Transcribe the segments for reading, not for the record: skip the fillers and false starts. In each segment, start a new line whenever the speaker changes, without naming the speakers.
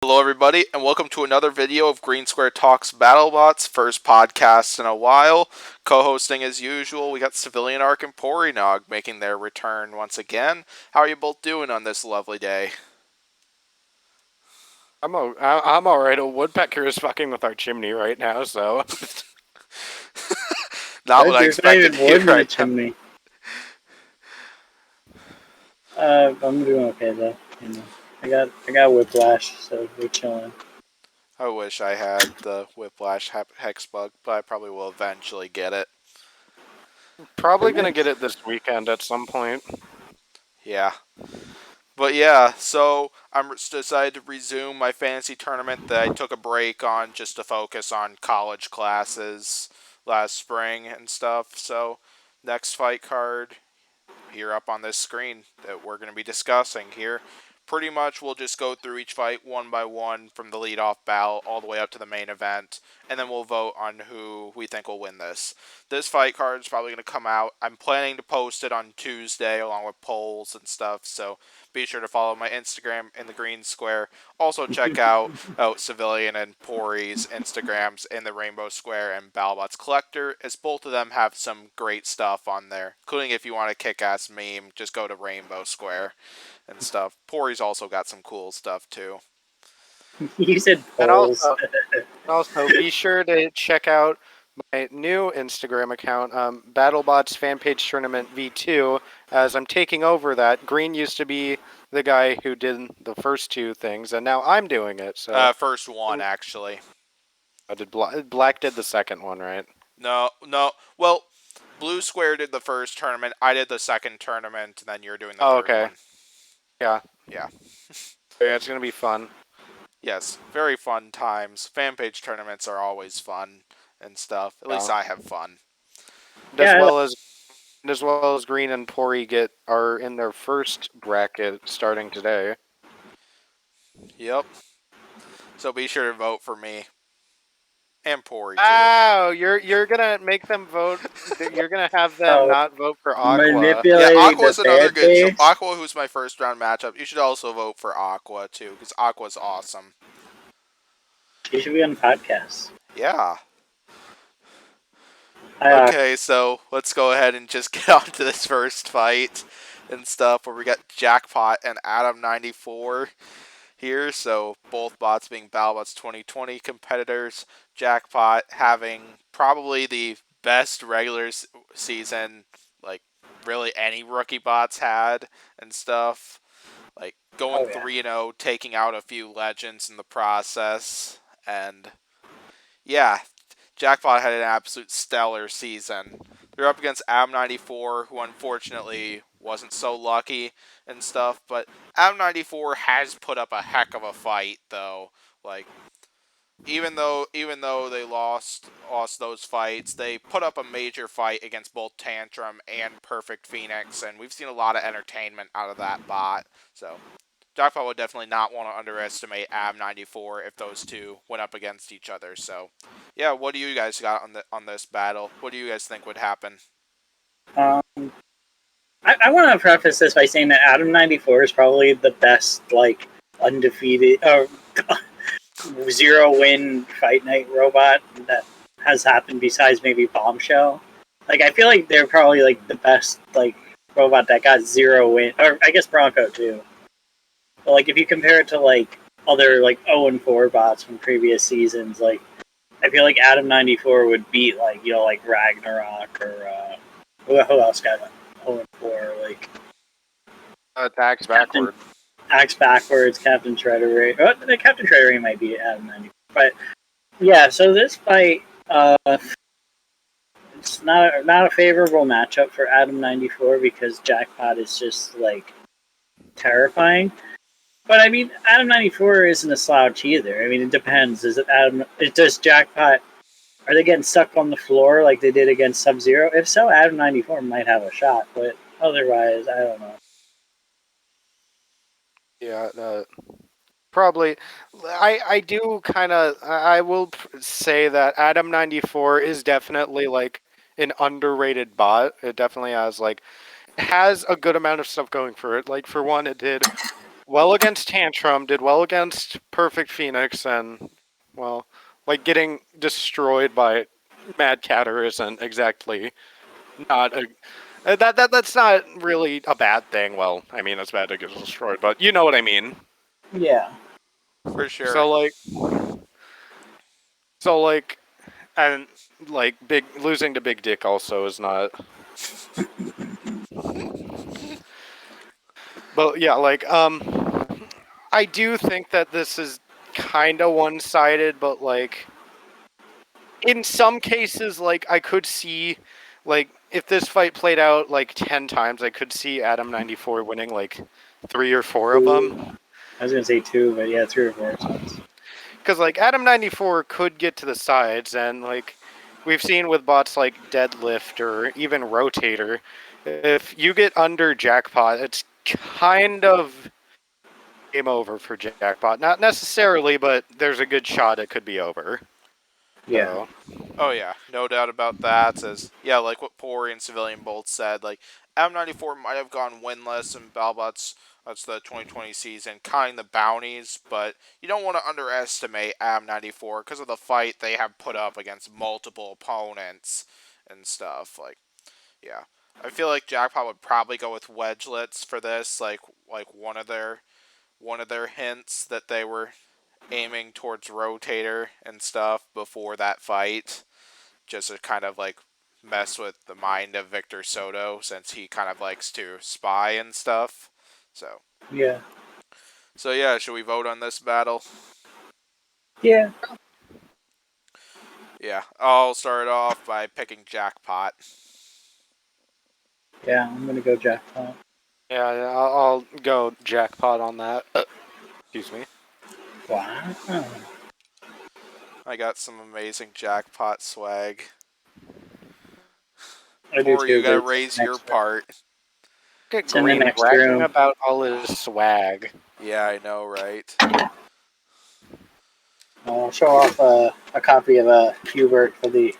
Hello, everybody, and welcome to another video of Green Square Talks Battlebots, first podcast in a while. Co-hosting as usual, we got Civilian Arc and Porinog making their return once again. How are you both doing on this lovely day?
I'm all right. A woodpecker is fucking with our chimney right now, so
Not what I
There's not
expected
even
to hear
wood in the
right now.
chimney. I'm doing okay though. I got whiplash, so we're chilling.
I wish I had the Whiplash Hex Bug, but I probably will eventually get it.
probably gonna get it this weekend at some point.
Yeah. But yeah, so I'm decided to resume my fantasy tournament that I took a break on just to focus on college classes last spring and stuff. So next fight card here up on this screen that we're going to be discussing here. Pretty much we'll just go through each fight one by one from the leadoff battle all the way up to the main event, and then we'll vote on who we think will win this. This fight card is probably going to come out. I'm planning to post it on Tuesday along with polls and stuff, so be sure to follow my Instagram in the green square. Also check out Civilian and Pori's Instagrams in the Rainbow Square and Battlebots Collector, as both of them have some great stuff on there, including if you want a kick-ass meme, just go to Rainbow Square and stuff. Pori's also got some cool stuff too.
You said
And
polls.
also be sure to check out my new Instagram account, BattleBots Fan Page Tournament V2, as I'm taking over that. Green used to be the guy who did the first two things, and now I'm doing it. So
First one, actually.
I did Black did the second one, right?
No. Well, Blue Square did the first tournament. I did the second tournament, and then you're doing the third
okay.
one.
Yeah.
Yeah.
Yeah, it's gonna be fun.
Yes, very fun times. Fan page tournaments are always fun and stuff. At least I have fun.
As well as Green and Pori are in their first bracket starting today.
Yep. So be sure to vote for me. And Pori too.
Oh, you're gonna make them vote. You're gonna have them not vote for Aqua.
Manipulating
Yeah, Aqua's
the
another
fan
good
base.
Aqua, who's my first round matchup. You should also vote for Aqua too, because Aqua's awesome.
You should be on podcasts.
Yeah. Okay, so let's go ahead and just get on to this first fight and stuff, where we got Jackpot and Atom94 here. So both bots being Battlebots 2020 competitors. Jackpot having probably the best regular season, like really any rookie bots had and stuff. Like going 3-0, taking out a few legends in the process, and yeah, Jackpot had an absolute stellar season. They're up against Ab94, who unfortunately wasn't so lucky and stuff, but Ab94 has put up a heck of a fight though. Like even though they lost those fights, they put up a major fight against both Tantrum and Perfect Phoenix, and we've seen a lot of entertainment out of that bot. So Jackpot would definitely not want to underestimate Ab94 if those two went up against each other. So, yeah, what do you guys got on this battle? What do you guys think would happen?
I want to preface this by saying that Atom94 is probably the best, like, undefeated, zero-win Fight Night robot that has happened besides maybe Bombshell. Like, I feel like they're probably, like, the best, like, robot that got zero win, or I guess Bronco, too. But, like, if you compare it to, like, other, like, 0-4 bots from previous seasons, like, I feel like Atom94 would beat, like, you know, like, Ragnarok, or, who else got 0-4, like...
Axe backward.
Axe backwards, Captain Shredder. Oh, the Captain Shredder might be Atom94. But, yeah, so this fight, it's not a favorable matchup for Atom94 because Jackpot is just, like, terrifying. But I mean, Atom94 isn't a slouch either. I mean, it depends. Does Jackpot, are they getting stuck on the floor like they did against Sub-Zero? If so, Atom94 might have a shot, but otherwise, I don't know.
Yeah, probably. I do kind of. I will say that Atom94 is definitely like an underrated bot. It definitely has a good amount of stuff going for it. Like for one, it did well against Tantrum, did well against Perfect Phoenix, and, well, like, getting destroyed by Mad Catter isn't exactly not a... That's not really a bad thing. Well, I mean, it's bad to get destroyed, but you know what I mean.
Yeah.
For sure.
So, like, and, like, losing to Big Dick also is not... But, yeah, like, I do think that this is kind of one-sided, but, like, in some cases, like, I could see, like, if this fight played out, like, 10 times, I could see Atom94 winning, like, 3 or 4 of them.
I was gonna say 2, but yeah, 3 or 4 times.
Because, like, Atom94 could get to the sides, and, like, we've seen with bots like Deadlift or even Rotator, if you get under Jackpot, it's kind of game over for Jackpot. Not necessarily, but there's a good shot it could be over.
Yeah.
So,
Oh yeah, no doubt about that. As yeah, like what Pori and Civilian both said, like M94 might have gone winless in Battlebots. That's the 2020 season, counting the bounties, but you don't want to underestimate M94 because of the fight they have put up against multiple opponents and stuff. Like, yeah, I feel like Jackpot would probably go with Wedgelets for this, like one of their hints that they were aiming towards Rotator and stuff before that fight, just to kind of like mess with the mind of Victor Soto since he kind of likes to spy and stuff. So
Yeah.
yeah, should we vote on this battle?
Yeah.
Yeah, I'll start off by picking Jackpot.
Yeah, I'm gonna go Jackpot.
yeah, I'll go Jackpot on that. Excuse me.
Wow.
I got some amazing Jackpot swag.
I do
Or
too,
you
but
gotta
it's in
raise
the
your
next room.
part.
Look at
It's in the
Green
next
bragging
room.
about all his swag.
Yeah, I know, right?
I'll show off a copy of Hubert for the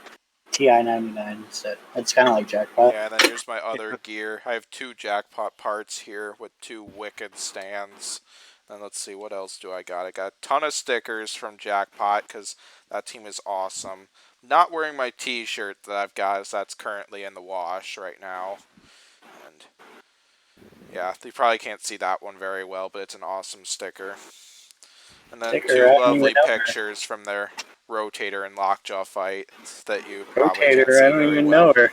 TI-99 instead. It's kind of like Jackpot.
Yeah, and then here's my other gear. I have 2 Jackpot parts here with 2 Wicked stands. Then let's see, what else do I got? I got a ton of stickers from Jackpot because that team is awesome. Not wearing my t-shirt that I've got as that's currently in the wash right now. And yeah, you probably can't see that one very well, but it's an awesome sticker. And then
Sticker,
2
I don't
lovely
even know her.
pictures from their Rotator and Lockjaw fight that you probably can't
Rotator,
see
I don't
very
even
well.
know her.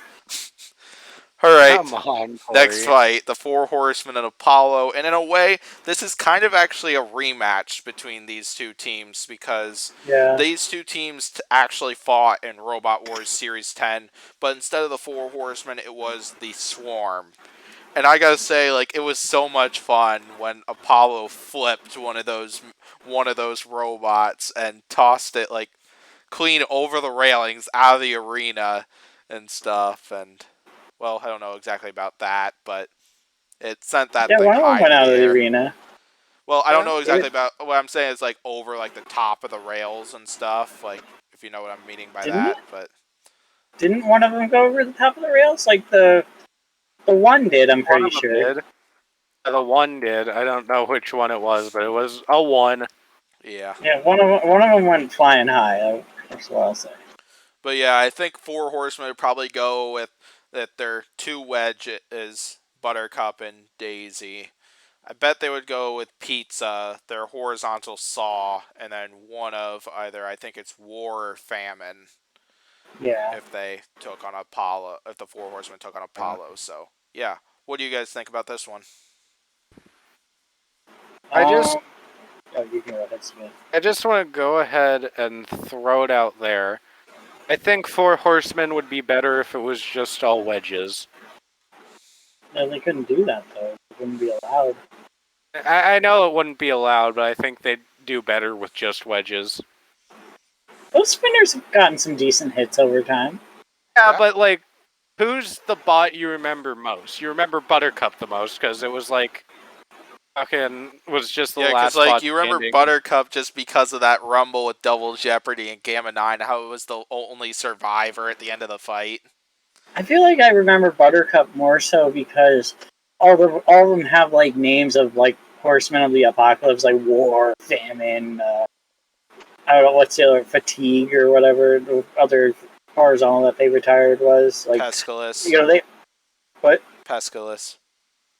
Alright,
Come on,
next
Corey.
fight, the 4 Horsemen and Apollo. And in a way, this is kind of actually a rematch between these two teams because
Yeah.
these two teams actually fought in Robot Wars Series 10, but instead of the 4 Horsemen, it was the Swarm. And I gotta say, like, it was so much fun when Apollo flipped one of those robots and tossed it like clean over the railings out of the arena and stuff. And well, I don't know exactly about that, but it sent that
Yeah,
thing
one of them
high
went
into
out
the
of the
air.
arena.
Well, I don't know
It
exactly
was-
about what I'm saying is like over like the top of the rails and stuff, like if you know what I'm meaning by
Didn't
that. But
Didn't one of them go over the top of the rails? Like the one did, I'm
One
pretty
of them
sure.
did. The one did. I don't know which one it was, but it was a one.
yeah.
Yeah, one of them went flying high. That's what I'll say.
But yeah, I think 4 Horsemen would probably go with that their 2 wedge is Buttercup and Daisy. I bet they would go with Pizza, their horizontal saw, and then one of either I think it's War or Famine
Yeah.
if they took on Apollo, if the 4 Horsemen took on Apollo. So yeah, what do you guys think about this one?
I just
you can go ahead, Smith.
I just want to go ahead and throw it out there. I think 4 Horsemen would be better if it was just all wedges.
No, they couldn't do that though. It wouldn't be allowed.
I know it wouldn't be allowed, but I think they'd do better with just wedges.
Those spinners have gotten some decent hits over time.
Yeah,
Yeah.
but like, who's the bot you remember most? You remember Buttercup the most because it was like fucking was just the
Yeah,
last
because like
bot
you remember
standing.
Buttercup just because of that rumble with Double Jeopardy and Gamma 9, how it was the only survivor at the end of the fight.
I feel like I remember Buttercup more so because all of them have like names of like Horsemen of the Apocalypse, like war, famine. I don't know what's the other, fatigue or whatever the other horizontal that they retired was. Like,
Pestilence.
they what?
Pestilence,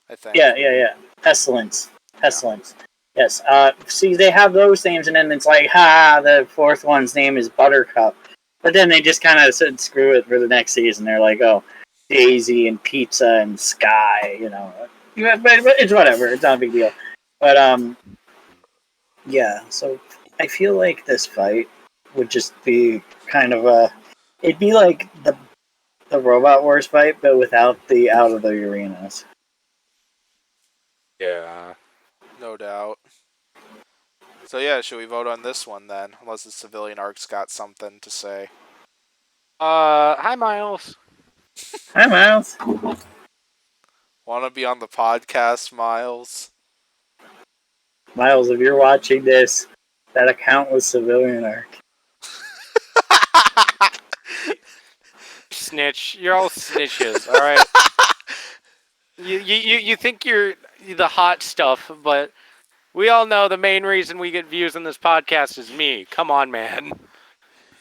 I think.
Yeah. Pestilence.
Yeah.
Yes. See, they have those names, and then it's like, the fourth one's name is Buttercup. But then they just kind of said, screw it for the next season. They're like, oh, Daisy and Pizza and Sky, But it's whatever. It's not a big deal. But, yeah, so I feel like this fight would just be kind of it'd be like the Robot Wars fight, but without the out of the arenas.
Yeah.
No doubt. So yeah, should we vote on this one then? Unless the civilian arc's got something to say.
Hi, Miles.
Hi, Miles.
Want to be on the podcast, Miles?
Miles, if you're watching this, that account was Civilian Arc.
Snitch. You're all snitches, alright? You think you're the hot stuff, but we all know the main reason we get views on this podcast is me. Come on, man.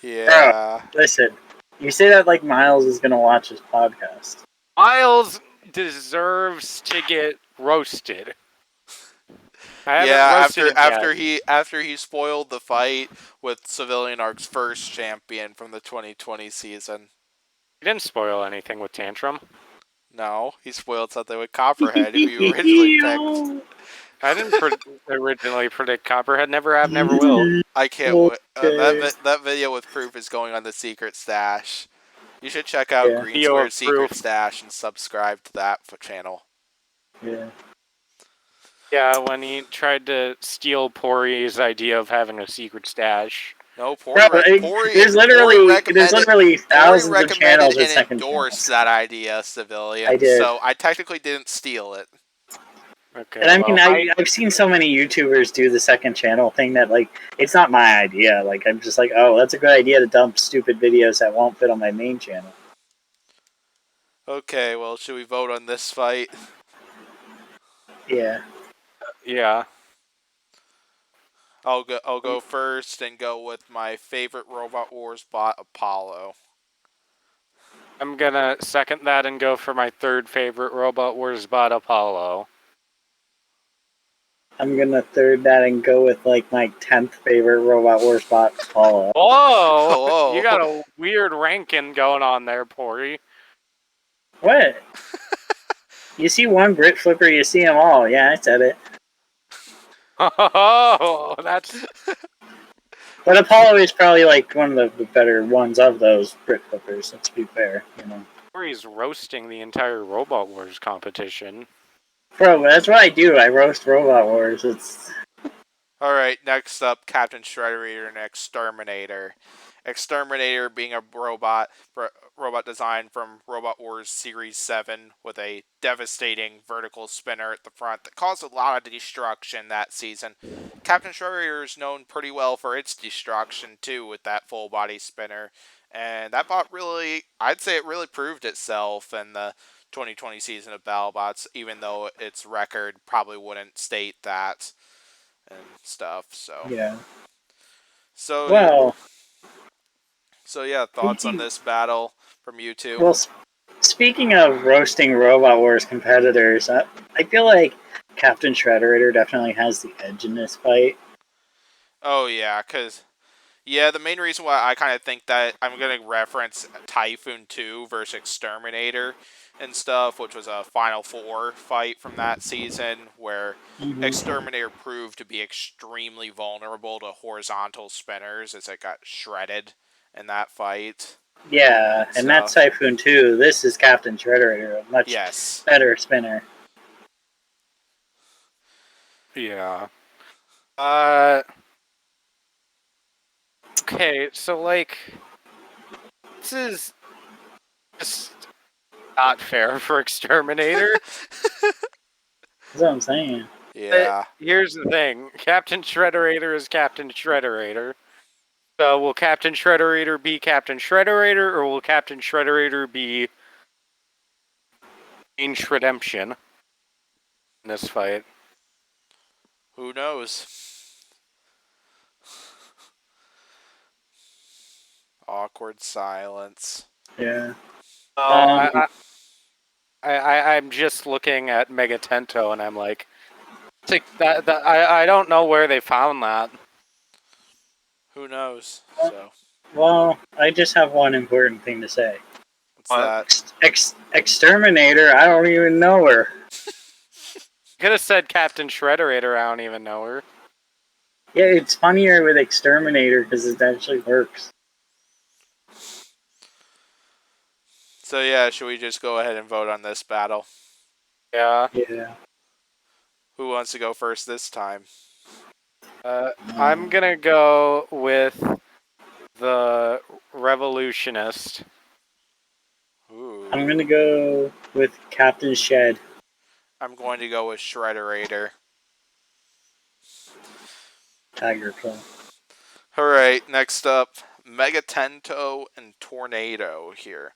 Yeah.
Listen, you say that like Miles is going to watch this podcast.
Miles deserves to get roasted. I haven't
Yeah,
roasted
after he spoiled the fight with Civilian Arc's first champion from the 2020 season.
He didn't spoil anything with Tantrum.
No, he spoiled something with Copperhead, who you originally picked.
I didn't originally predict Copperhead. Never have, never will.
I can't wait. That video with proof is going on the secret stash. You should check out Green
Video
Square's
of
secret
proof.
stash and subscribe to that channel.
Yeah.
Yeah, when he tried to steal Pori's idea of having a secret stash.
No, Pori
there's literally thousands of channels
and
second
endorsed
channels.
that idea, Civilian.
I did.
So I technically didn't steal it.
Okay.
And I mean, I've seen so many YouTubers do the second channel thing that, like, it's not my idea. Like, I'm just like, oh, that's a good idea to dump stupid videos that won't fit on my main channel.
Okay, well, should we vote on this fight?
Yeah.
Yeah.
I'll go first and go with my favorite Robot Wars bot, Apollo.
I'm gonna second that and go for my third favorite Robot Wars bot, Apollo.
I'm gonna third that and go with, like, my 10th favorite Robot Wars bot, Apollo.
Whoa!
Whoa.
You got a weird ranking going on there, Pori.
What? You see one Brit Flipper, you see them all. Yeah, I said it.
Oh, that's...
But Apollo is probably, like, one of the better ones of those Brit Flippers, let's be fair,
Pori's roasting the entire Robot Wars competition.
Bro, that's what I do. I roast Robot Wars. It's...
Alright, next up, Captain Shredder and Exterminator. Exterminator being a robot design from Robot Wars Series 7 with a devastating vertical spinner at the front that caused a lot of destruction that season. Captain Shredder is known pretty well for its destruction too with that full body spinner. And that bot really, I'd say it really proved itself in the 2020 season of Battlebots, even though its record probably wouldn't state that and stuff. So
Yeah.
So
Well...
So yeah, thoughts on this battle from you two?
Well, speaking of roasting Robot Wars competitors, I feel like Captain Shredderator definitely has the edge in this fight.
Oh yeah, the main reason why I kind of think that I'm going to reference Typhoon 2 versus Exterminator and stuff, which was a Final Four fight from that season, where Exterminator proved to be extremely vulnerable to horizontal spinners as it got shredded in that fight.
Yeah, and that's Typhoon 2. This is Captain Shredderator, a much better spinner.
Yeah. Okay, so, like, this is just not fair for Exterminator.
That's what I'm saying.
Yeah.
But here's the thing. Captain Shredderator is Captain Shredderator. So will Captain Shredderator be Captain Shredderator, or will Captain Shredderator be Shredemption in this fight?
Who knows? Awkward silence.
Yeah.
Oh, I'm just looking at Megatento and I'm like, I don't know where they found that.
Who knows? So,
Well, I just have one important thing to say.
what's that?
Exterminator, I don't even know her.
Could have said Captain Shredderator, I don't even know her.
Yeah, it's funnier with Exterminator because it actually works.
So yeah, should we just go ahead and vote on this battle?
Yeah.
Yeah.
Who wants to go first this time?
I'm gonna go with the Revolutionist.
Ooh.
I'm gonna go with Captain Shed.
I'm going to go with Shredderator.
Tiger Claw.
Alright, next up, Megatento and Tornado here.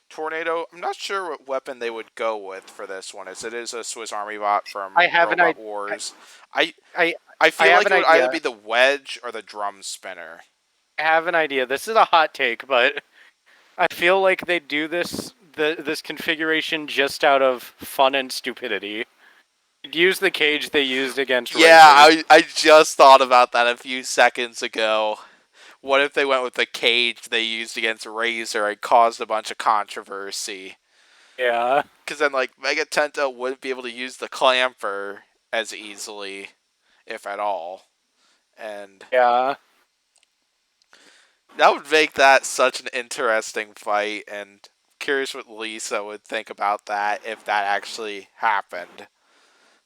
Tornado, I'm not sure what weapon they would go with for this one, as it is a Swiss Army bot from
I have
Robot Wars. I feel
have
like
an
it would
idea.
either be the wedge or the drum spinner.
I have an idea. This is a hot take, but I feel like they do this configuration just out of fun and stupidity. Use the cage they used against
Yeah,
Razor.
I just thought about that a few seconds ago. What if they went with the cage they used against Razor and caused a bunch of controversy?
Yeah.
Because then, like, Megatento wouldn't be able to use the clamper as easily, if at all. And
Yeah.
that would make that such an interesting fight, and I'm curious what Lisa would think about that if that actually happened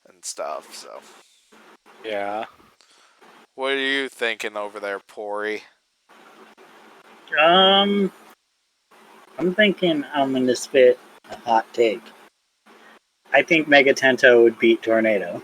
and stuff. So,
Yeah.
what are you thinking over there, Pori?
I'm thinking I'm gonna spit a hot take. I think Megatento would beat Tornado.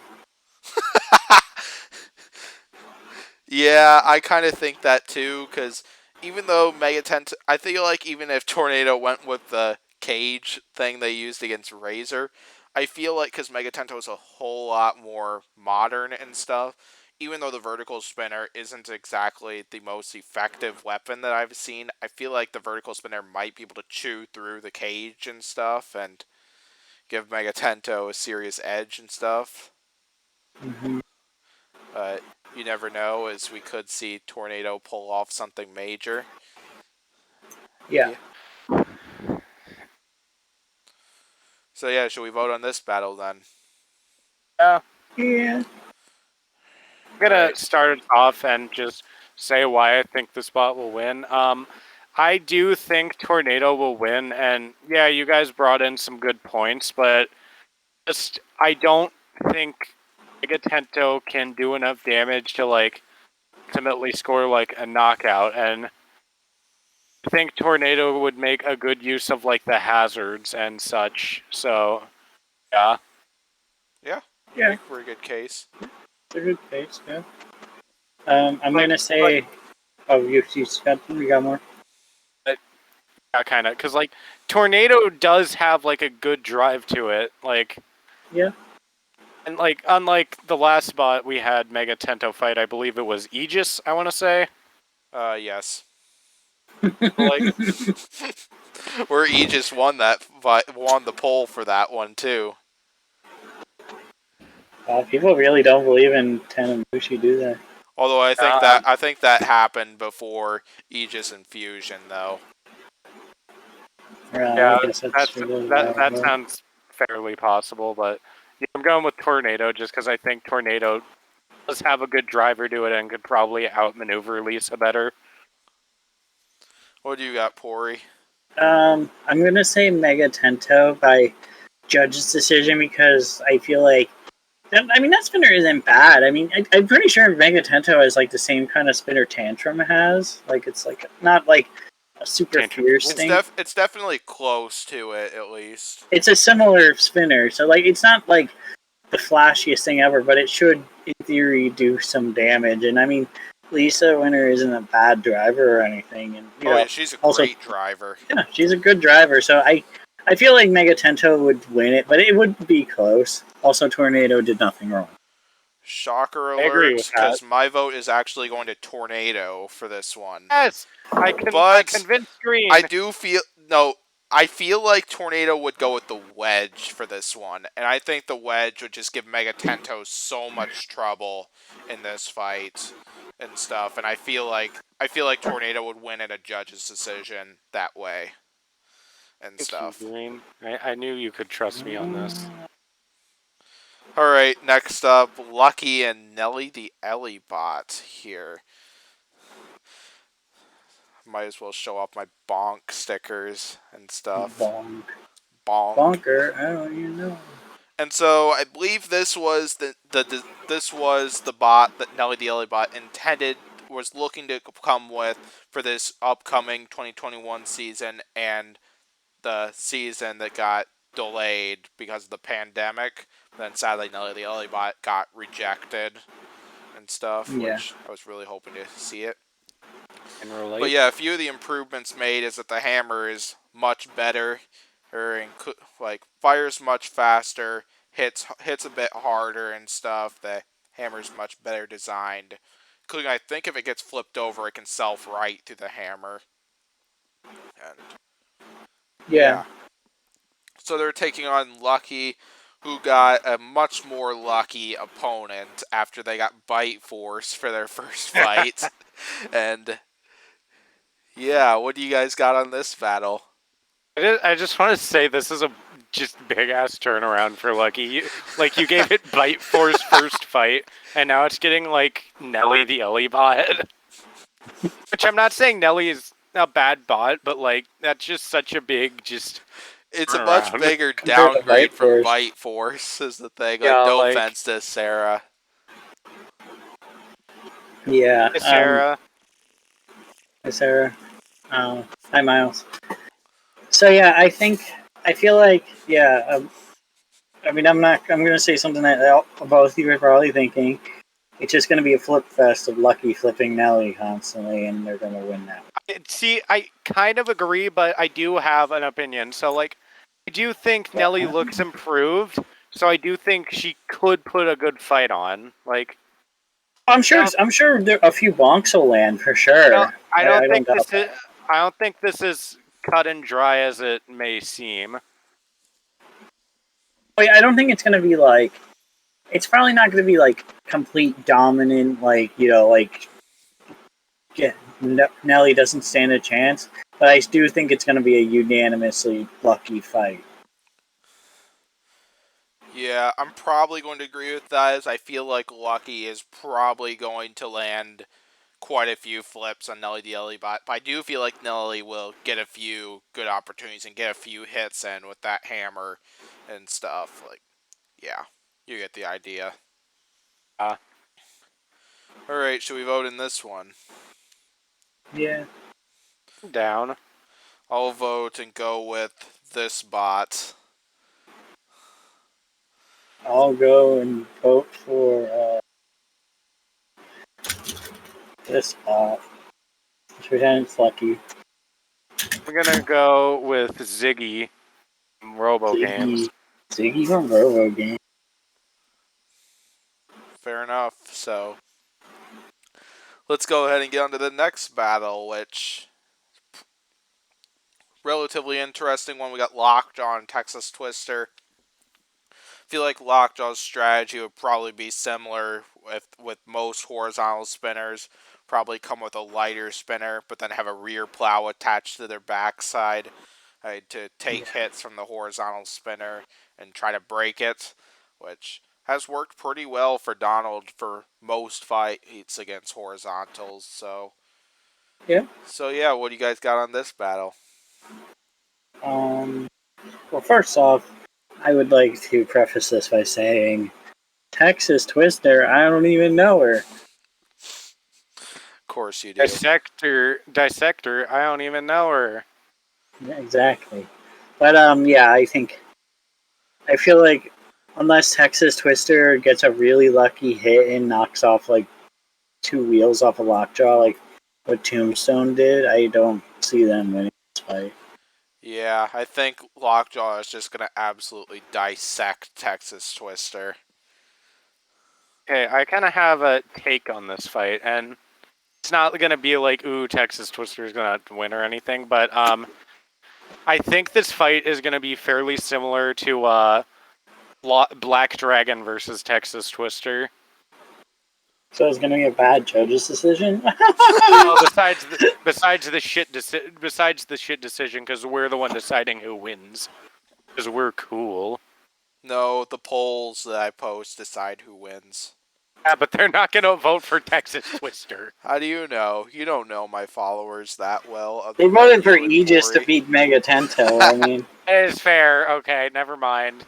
Yeah, I kind of think that too, because even though Megatento, I feel like even if Tornado went with the cage thing they used against Razor, I feel like because Megatento is a whole lot more modern and stuff, even though the vertical spinner isn't exactly the most effective weapon that I've seen, I feel like the vertical spinner might be able to chew through the cage and stuff and give Megatento a serious edge and stuff.
Mm-hmm.
But you never know, as we could see Tornado pull off something major.
Yeah.
So yeah, should we vote on this battle then?
Yeah.
Yeah.
I'm gonna
Alright.
start it off and just say why I think this bot will win. I do think Tornado will win, and yeah, you guys brought in some good points, but just I don't think Megatento can do enough damage to like ultimately score like a knockout, and I think Tornado would make a good use of like the hazards and such. So yeah.
Yeah,
Yeah.
make for a good case.
It's a good case, yeah. I'm
Like-
gonna say, oh, you got more.
Yeah, kind of, because like Tornado does have like a good drive to it, like
Yeah.
and like unlike the last spot we had Megatento fight, I believe it was Aegis. I want to say,
Yes.
like
Where Aegis won the poll for that one too.
People really don't believe in Tanumushi, do they?
Although I think that happened before Aegis and Fusion though.
yeah,
I guess that's true.
that sounds fairly possible, but yeah, I'm going with Tornado just because I think Tornado does have a good driver to it and could probably outmaneuver Lisa better.
What do you got, Pori?
I'm gonna say Megatento by judge's decision because I feel like that spinner isn't bad. I mean, I'm pretty sure Megatento has like the same kind of spinner Tantrum has. Like it's like not like a super
Tantrum.
fierce thing.
It's definitely close to it at least.
It's a similar spinner, so like it's not like the flashiest thing ever, but it should, in theory, do some damage. And I mean, Lisa Winter isn't a bad driver or anything, and you know,
Yeah, she's a
also,
great driver.
yeah, she's a good driver. So I feel like Megatento would win it, but it would be close. Also, Tornado did nothing wrong.
Shocker
I agree with
alert,
that.
because my vote is actually going to Tornado for this one.
Yes, I
But
convinced
I
Green.
do feel no. I feel like Tornado would go with the Wedge for this one, and I think the Wedge would just give Mega Tento so much trouble in this fight and stuff. And I feel like Tornado would win at a judge's decision that way and
Thank you,
stuff.
Green. I knew you could trust me on this.
All right, next up, Lucky and Nelly the Ellie bot here. Might as well show off my bonk stickers and stuff.
Bonk.
Bonk.
Bonker. I don't even know.
And so I believe this was the bot that Nelly the Ellie bot was looking to come with for this upcoming 2021 season and the season that got delayed because of the pandemic. Then sadly Nelly the Ellie bot got rejected and stuff,
Yeah.
which I was really hoping to see it.
And relate.
But yeah, a few of the improvements made is that the hammer is much better, fires much faster, hits a bit harder and stuff. The hammer's much better designed, including I think if it gets flipped over, it can self-right through the hammer. And
Yeah.
so they're taking on Lucky, who got a much more lucky opponent after they got Bite Force for their first fight, and. Yeah, what do you guys got on this battle?
I just want to say this is a just big ass turnaround for Lucky. You gave it Bite Force first fight, and now it's getting like Nelly the Ellie bot. Which I'm not saying Nelly is a bad bot, but like that's just such a big
It's a much
turnaround.
bigger
Compared to
downgrade
Bite
from
Force.
Bite Force, is the thing.
Yeah,
No
like-
offense to Sarah.
Yeah.
Hey, Sarah.
Hi, Sarah. Hi, Miles. So yeah, I feel like I mean, I'm going to say something that both of you are probably thinking. It's just going to be a flip fest of Lucky flipping Nelly constantly, and they're going to win that.
See, I kind of agree, but I do have an opinion. So, like, I do think Nelly looks improved. So I do think she could put a good fight on. Like,
I'm sure a few bonks will land for sure.
I don't think
doubt
this
that.
is. I don't think this is cut and dry as it may seem.
Wait, I don't think it's going to be like. It's probably not going to be like complete dominant, Nelly doesn't stand a chance. But I do think it's going to be a unanimously Lucky fight.
Yeah, I'm probably going to agree with that, as I feel like Lucky is probably going to land quite a few flips on Nelly the Ellie bot. But I do feel like Nelly will get a few good opportunities and get a few hits in with that hammer and stuff. Like, yeah, you get the idea. Alright, should we vote in this one?
Yeah.
Down.
I'll vote and go with this bot.
I'll go and vote for this spot. Pretend it's Lucky.
We're gonna go with Ziggy from Robo Games.
Ziggy from Robo Games.
Fair enough. So, let's go ahead and get on to the next battle, which relatively interesting one. We got Lockjaw and Texas Twister. I feel like Lockjaw's strategy would probably be similar with most horizontal spinners. Probably come with a lighter spinner, but then have a rear plow attached to their backside to take hits from the horizontal spinner and try to break it, which has worked pretty well for Donald for most fights against horizontals. So
Yeah.
So yeah, what do you guys got on this battle?
Well, first off, I would like to preface this by saying, Texas Twister, I don't even know her.
Of course you do.
Dissector, I don't even know her.
Yeah, exactly. But yeah, I feel like unless Texas Twister gets a really lucky hit and knocks off like 2 wheels off a Lockjaw, like what Tombstone did, I don't see them winning this fight.
Yeah, I think Lockjaw is just going to absolutely dissect Texas Twister.
Okay, I kind of have a take on this fight, and it's not gonna be like, ooh, Texas Twister's gonna win or anything, but I think this fight is gonna be fairly similar to Black Dragon versus Texas Twister.
So it's gonna be a bad judge's decision.
Well, besides the shit decision, because we're the one deciding who wins, because we're cool.
No, the polls that I post decide who wins.
Yeah, but they're not gonna vote for Texas Twister.
How do you know? You don't know my followers that well.
They voted for
you and
Aegis to
Pori.
beat Mega Tento. I mean,
It is fair. Okay, never mind.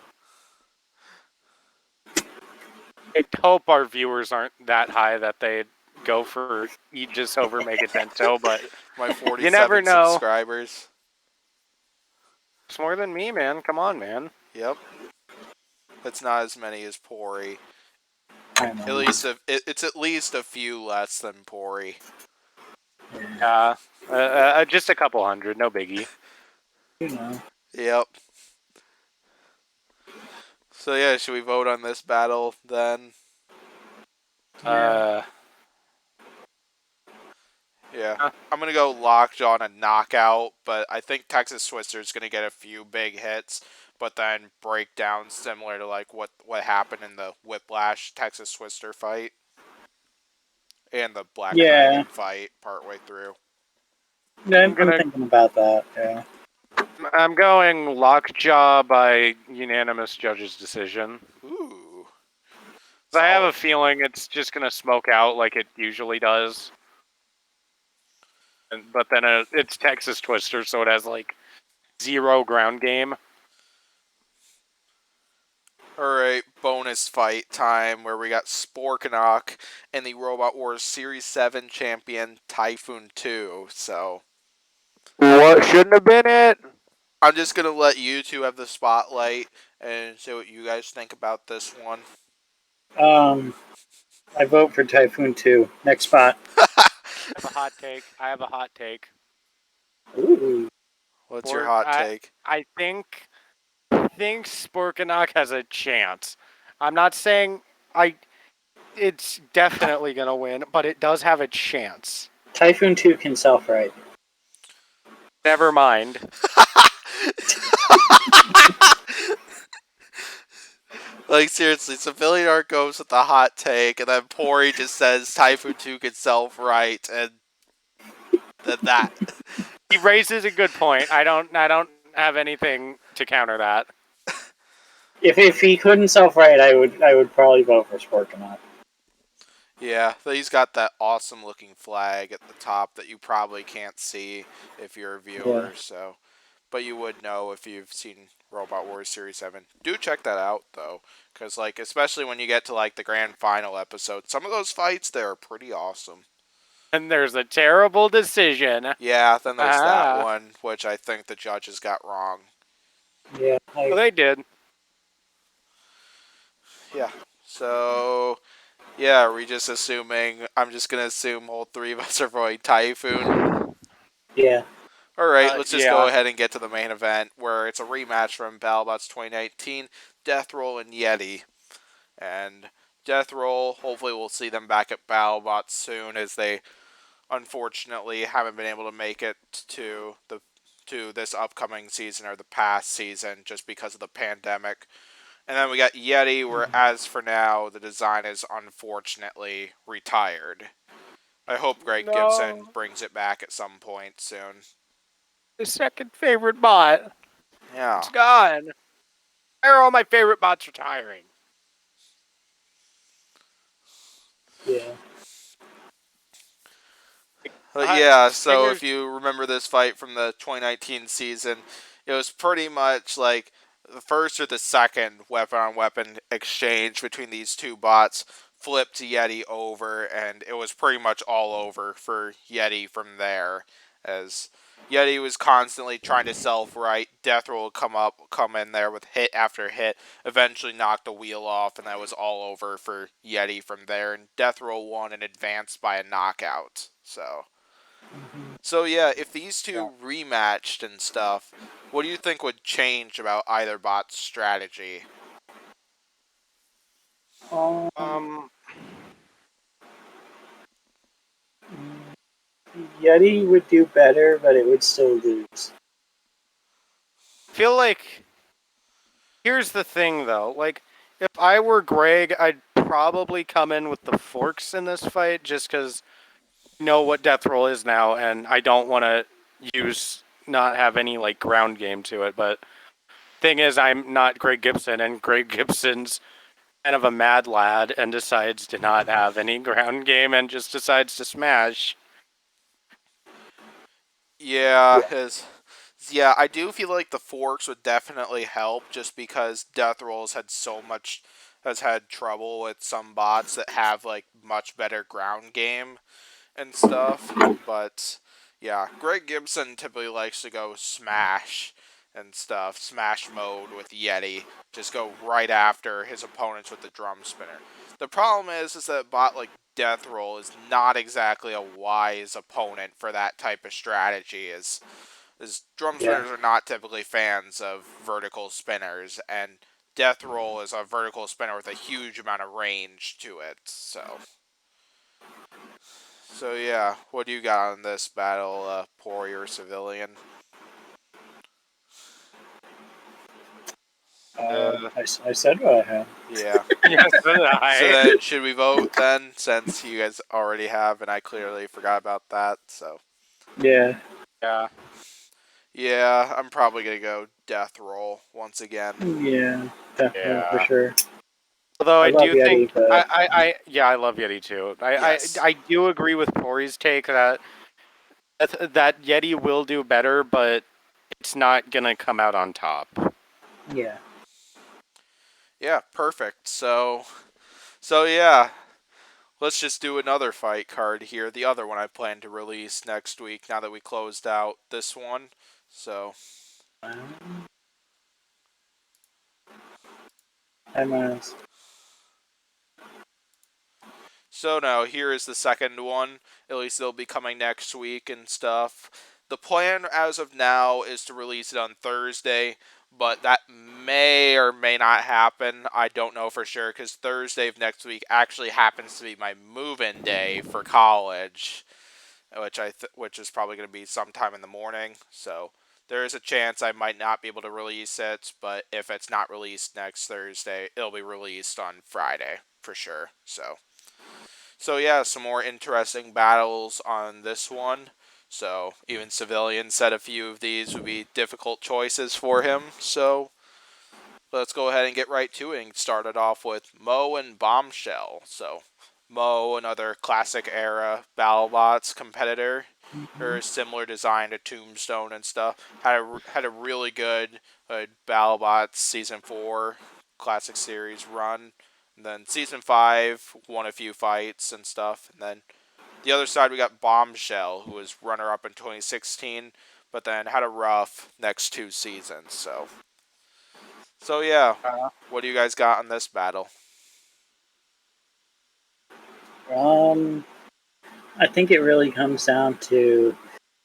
I hope our viewers aren't that high that they go for Aegis over Megatento, but
My 47
you never know.
subscribers.
It's more than me, man. Come on, man.
Yep. It's not as many as Pori.
I don't know.
It's at least a few less than Pori.
Just a couple hundred, no biggie.
You know.
Yep. So yeah, should we vote on this battle then?
Yeah.
Yeah. I'm gonna go Lockjaw and a knockout, but I think Texas Twister is gonna get a few big hits, but then break down similar to like what happened in the Whiplash Texas Twister fight and the Black Dragon fight partway through.
Yeah, I'm thinking about that. Yeah.
I'm going Lockjaw by unanimous judge's decision.
Ooh.
I have a feeling it's just gonna smoke out like it usually does. But then it's Texas Twister, so it has like 0 ground game.
Alright, bonus fight time where we got Sporkanok and the Robot Wars Series 7 champion Typhoon 2. So
What shouldn't have been it?
I'm just gonna let you two have the spotlight and say what you guys think about this one.
I vote for Typhoon 2. Next spot.
I have a hot take.
Ooh.
What's your hot take?
I think Sporkanok has a chance. I'm not saying it's definitely gonna win, but it does have a chance.
Typhoon 2 can self-right.
Never mind.
Like seriously, Civilian Art goes with the hot take, and then Pori just says Typhoon 2 can self-right, and then that.
He raises a good point. I don't have anything to counter that.
If he couldn't self-right, I would probably vote for Sporkanok.
Yeah, he's got that awesome looking flag at the top that you probably can't see if you're a viewer, so but you would know if you've seen Robot Wars Series 7. Do check that out though, cuz like especially when you get to like the grand final episode, some of those fights there are pretty awesome.
And there's a terrible decision.
Yeah, then there's that one which I think the judges got wrong.
Yeah,
well, they did.
Yeah. So yeah, are we just assuming? I'm just gonna assume all three of us are voting Typhoon.
Yeah.
Alright, let's just go ahead and get to the main event, where it's a rematch from Battlebots 2019, Death Roll and Yeti. And Death Roll, hopefully we'll see them back at Battlebots soon, as they unfortunately haven't been able to make it to this upcoming season or the past season just because of the pandemic. And then we got Yeti, where as for now, the design is unfortunately retired. I hope Greg Gibson brings it back at some point soon.
The second favorite bot.
Yeah.
It's gone. Why are all my favorite bots retiring?
Yeah.
Yeah, so if you remember this fight from the 2019 season, it was pretty much like the first or the second weapon-on-weapon exchange between these two bots flipped Yeti over, and it was pretty much all over for Yeti from there, as Yeti was constantly trying to self-right. Death Roll would come in there with hit after hit, eventually knock the wheel off, and that was all over for Yeti from there, and Death Roll won and advanced by a knockout, So yeah, if these two rematched and stuff, what do you think would change about either bot's strategy?
Yeti would do better, but it would still lose.
I feel like here's the thing though, like if I were Greg, I'd probably come in with the forks in this fight just because I know what death roll is now, and I don't want to not have any like ground game to it. But thing is, I'm not Greg Gibson, and Greg Gibson's kind of a mad lad and decides to not have any ground game and just decides to smash.
Yeah,
Yeah.
yeah, I do feel like the forks would definitely help just because Death Rolls has had trouble with some bots that have like much better ground game and stuff. But yeah, Greg Gibson typically likes to go smash and stuff, smash mode with Yeti, just go right after his opponents with the drum spinner. The problem is that bot like Death Roll is not exactly a wise opponent for that type of strategy. As drum
Yeah.
spinners are not typically fans of vertical spinners, and Death Roll is a vertical spinner with a huge amount of range to it. So yeah, what do you got on this battle, Poirier Civilian?
I said what I had.
Yeah.
Yes,
So then, should we vote then, since you guys already have, and I clearly forgot about that? So
Yeah.
yeah.
yeah, I'm probably gonna go Death Roll once again.
Yeah. Definitely for
Yeah.
sure.
Although
I
I
love
do think
Yeti, but
yeah, I love Yeti too.
Yes.
I do agree with Pori's take that Yeti will do better, but it's not gonna come out on top.
yeah.
Yeah, perfect. So yeah, let's just do another fight card here. The other one I plan to release next week. Now that we closed out this one, so
10 minutes.
So now here is the second one. At least it'll be coming next week and stuff. The plan as of now is to release it on Thursday, but that may or may not happen. I don't know for sure because Thursday of next week actually happens to be my move-in day for college, which is probably going to be sometime in the morning. So there is a chance I might not be able to release it, but if it's not released next Thursday, it'll be released on Friday for sure. So yeah, some more interesting battles on this one. So even Civilian said a few of these would be difficult choices for him. So let's go ahead and get right to it and start it off with Moe and Bombshell. So Moe, another classic era Battlebots competitor, her similar design to Tombstone and stuff, had a really good Battlebots season 4 classic series run. And then season 5 won a few fights and stuff. And then the other side we got Bombshell, who was runner up in 2016, but then had a rough next 2 seasons. So yeah, what do you guys got on this battle?
Um, I think it really comes down to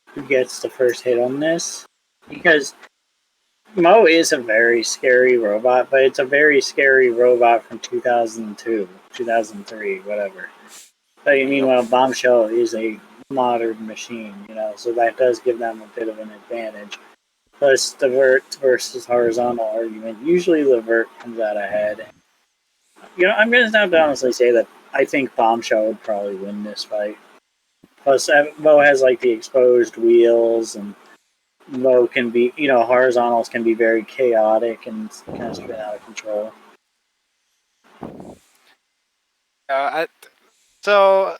who gets the first hit on this, because Mo is a very scary robot, but it's a very scary robot from 2002, 2003, whatever. But
Yep.
meanwhile, Bombshell is a modern machine, so that does give them a bit of an advantage. Plus, the vert versus horizontal argument, usually the vert comes out ahead. I'm going to have to honestly say that I think Bombshell would probably win this fight. Plus, Mo has like the exposed wheels, and Mo can be, horizontals can be very chaotic and kind of spin out of control.
Uh, I, so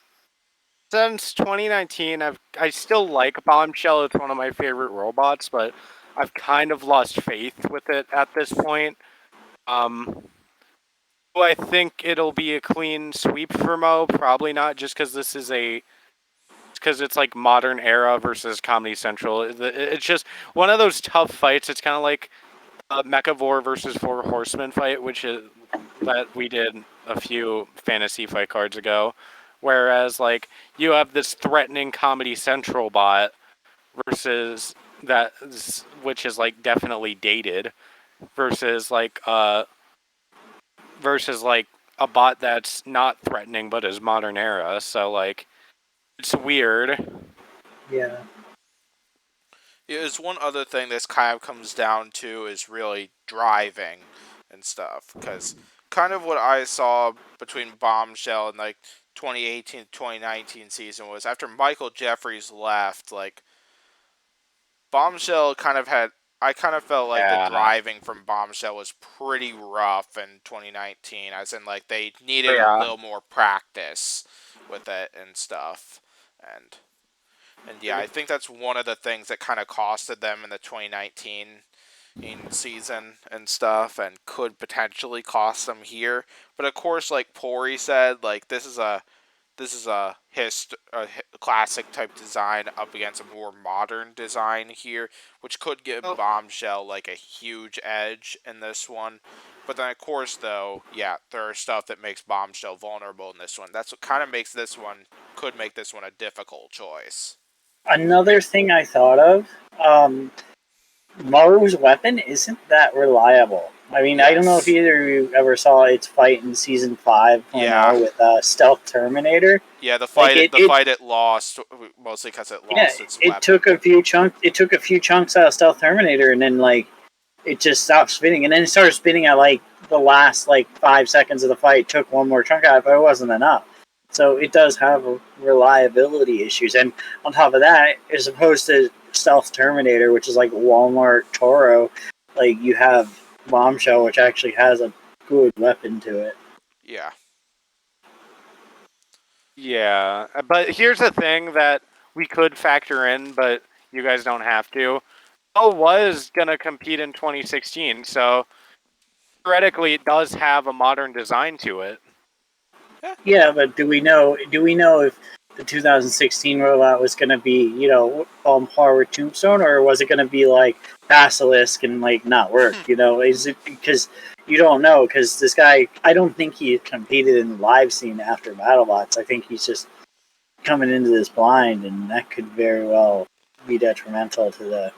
since 2019, I still like Bombshell. It's one of my favorite robots, but I've kind of lost faith with it at this point. Do I think it'll be a clean sweep for Mo? Probably not, just because it's like modern era versus Comedy Central. It's just one of those tough fights. It's kind of like a Mechavore versus Four Horsemen fight, which is that we did a few fantasy fight cards ago. Whereas like you have this threatening Comedy Central bot versus that, which is like definitely dated, versus like a bot that's not threatening but is modern era. So like it's weird.
Yeah.
There's one other thing this kind of comes down to is really driving and stuff. Because kind of what I saw between Bombshell and like 2018 2019 season was after Michael Jeffries left, like Bombshell kind of had. I kind of felt like the
Yeah.
driving from Bombshell was pretty rough in 2019, as in like they needed a
Yeah.
little more practice with it and stuff. And yeah, I think that's one of the things that kind of costed them in the 2019 season and stuff, and could potentially cost them here. But of course, like Pori said, like this is a classic type design up against a more modern design here, which could give
Oh,
Bombshell like a huge edge in this one. But then, of course, though, yeah, there are stuff that makes Bombshell vulnerable in this one. That's what kind of makes this one could make this one a difficult choice.
Another thing I thought of, um, Moe's weapon isn't that reliable. I mean, I don't know if
Yes.
either of you ever saw its fight in season 5.0
Yeah.
with Stealth Terminator.
Yeah, the
Like
fight it lost mostly because it
yeah,
lost its
it
weapon.
took a few chunks. It took a few chunks out of Stealth Terminator, and then like it just stopped spinning, and then it started spinning at like the last like 5 seconds of the fight. Took one more chunk out, but it wasn't enough. So it does have reliability issues, and on top of that, as opposed to Stealth Terminator, which is like Walmart Toro, like you have Bombshell, which actually has a good weapon to it.
Yeah.
yeah. But here's the thing that we could factor in, but you guys don't have to. Moe was gonna compete in 2016, so theoretically it does have a modern design to it.
Yeah, but do we know? Do we know if the 2016 rollout was going to be, par with Tombstone, or was it going to be like Basilisk and like not work? Is it because you don't know? Because this guy, I don't think he competed in the live scene after BattleBots. I think he's just coming into this blind, and that could very well be detrimental to the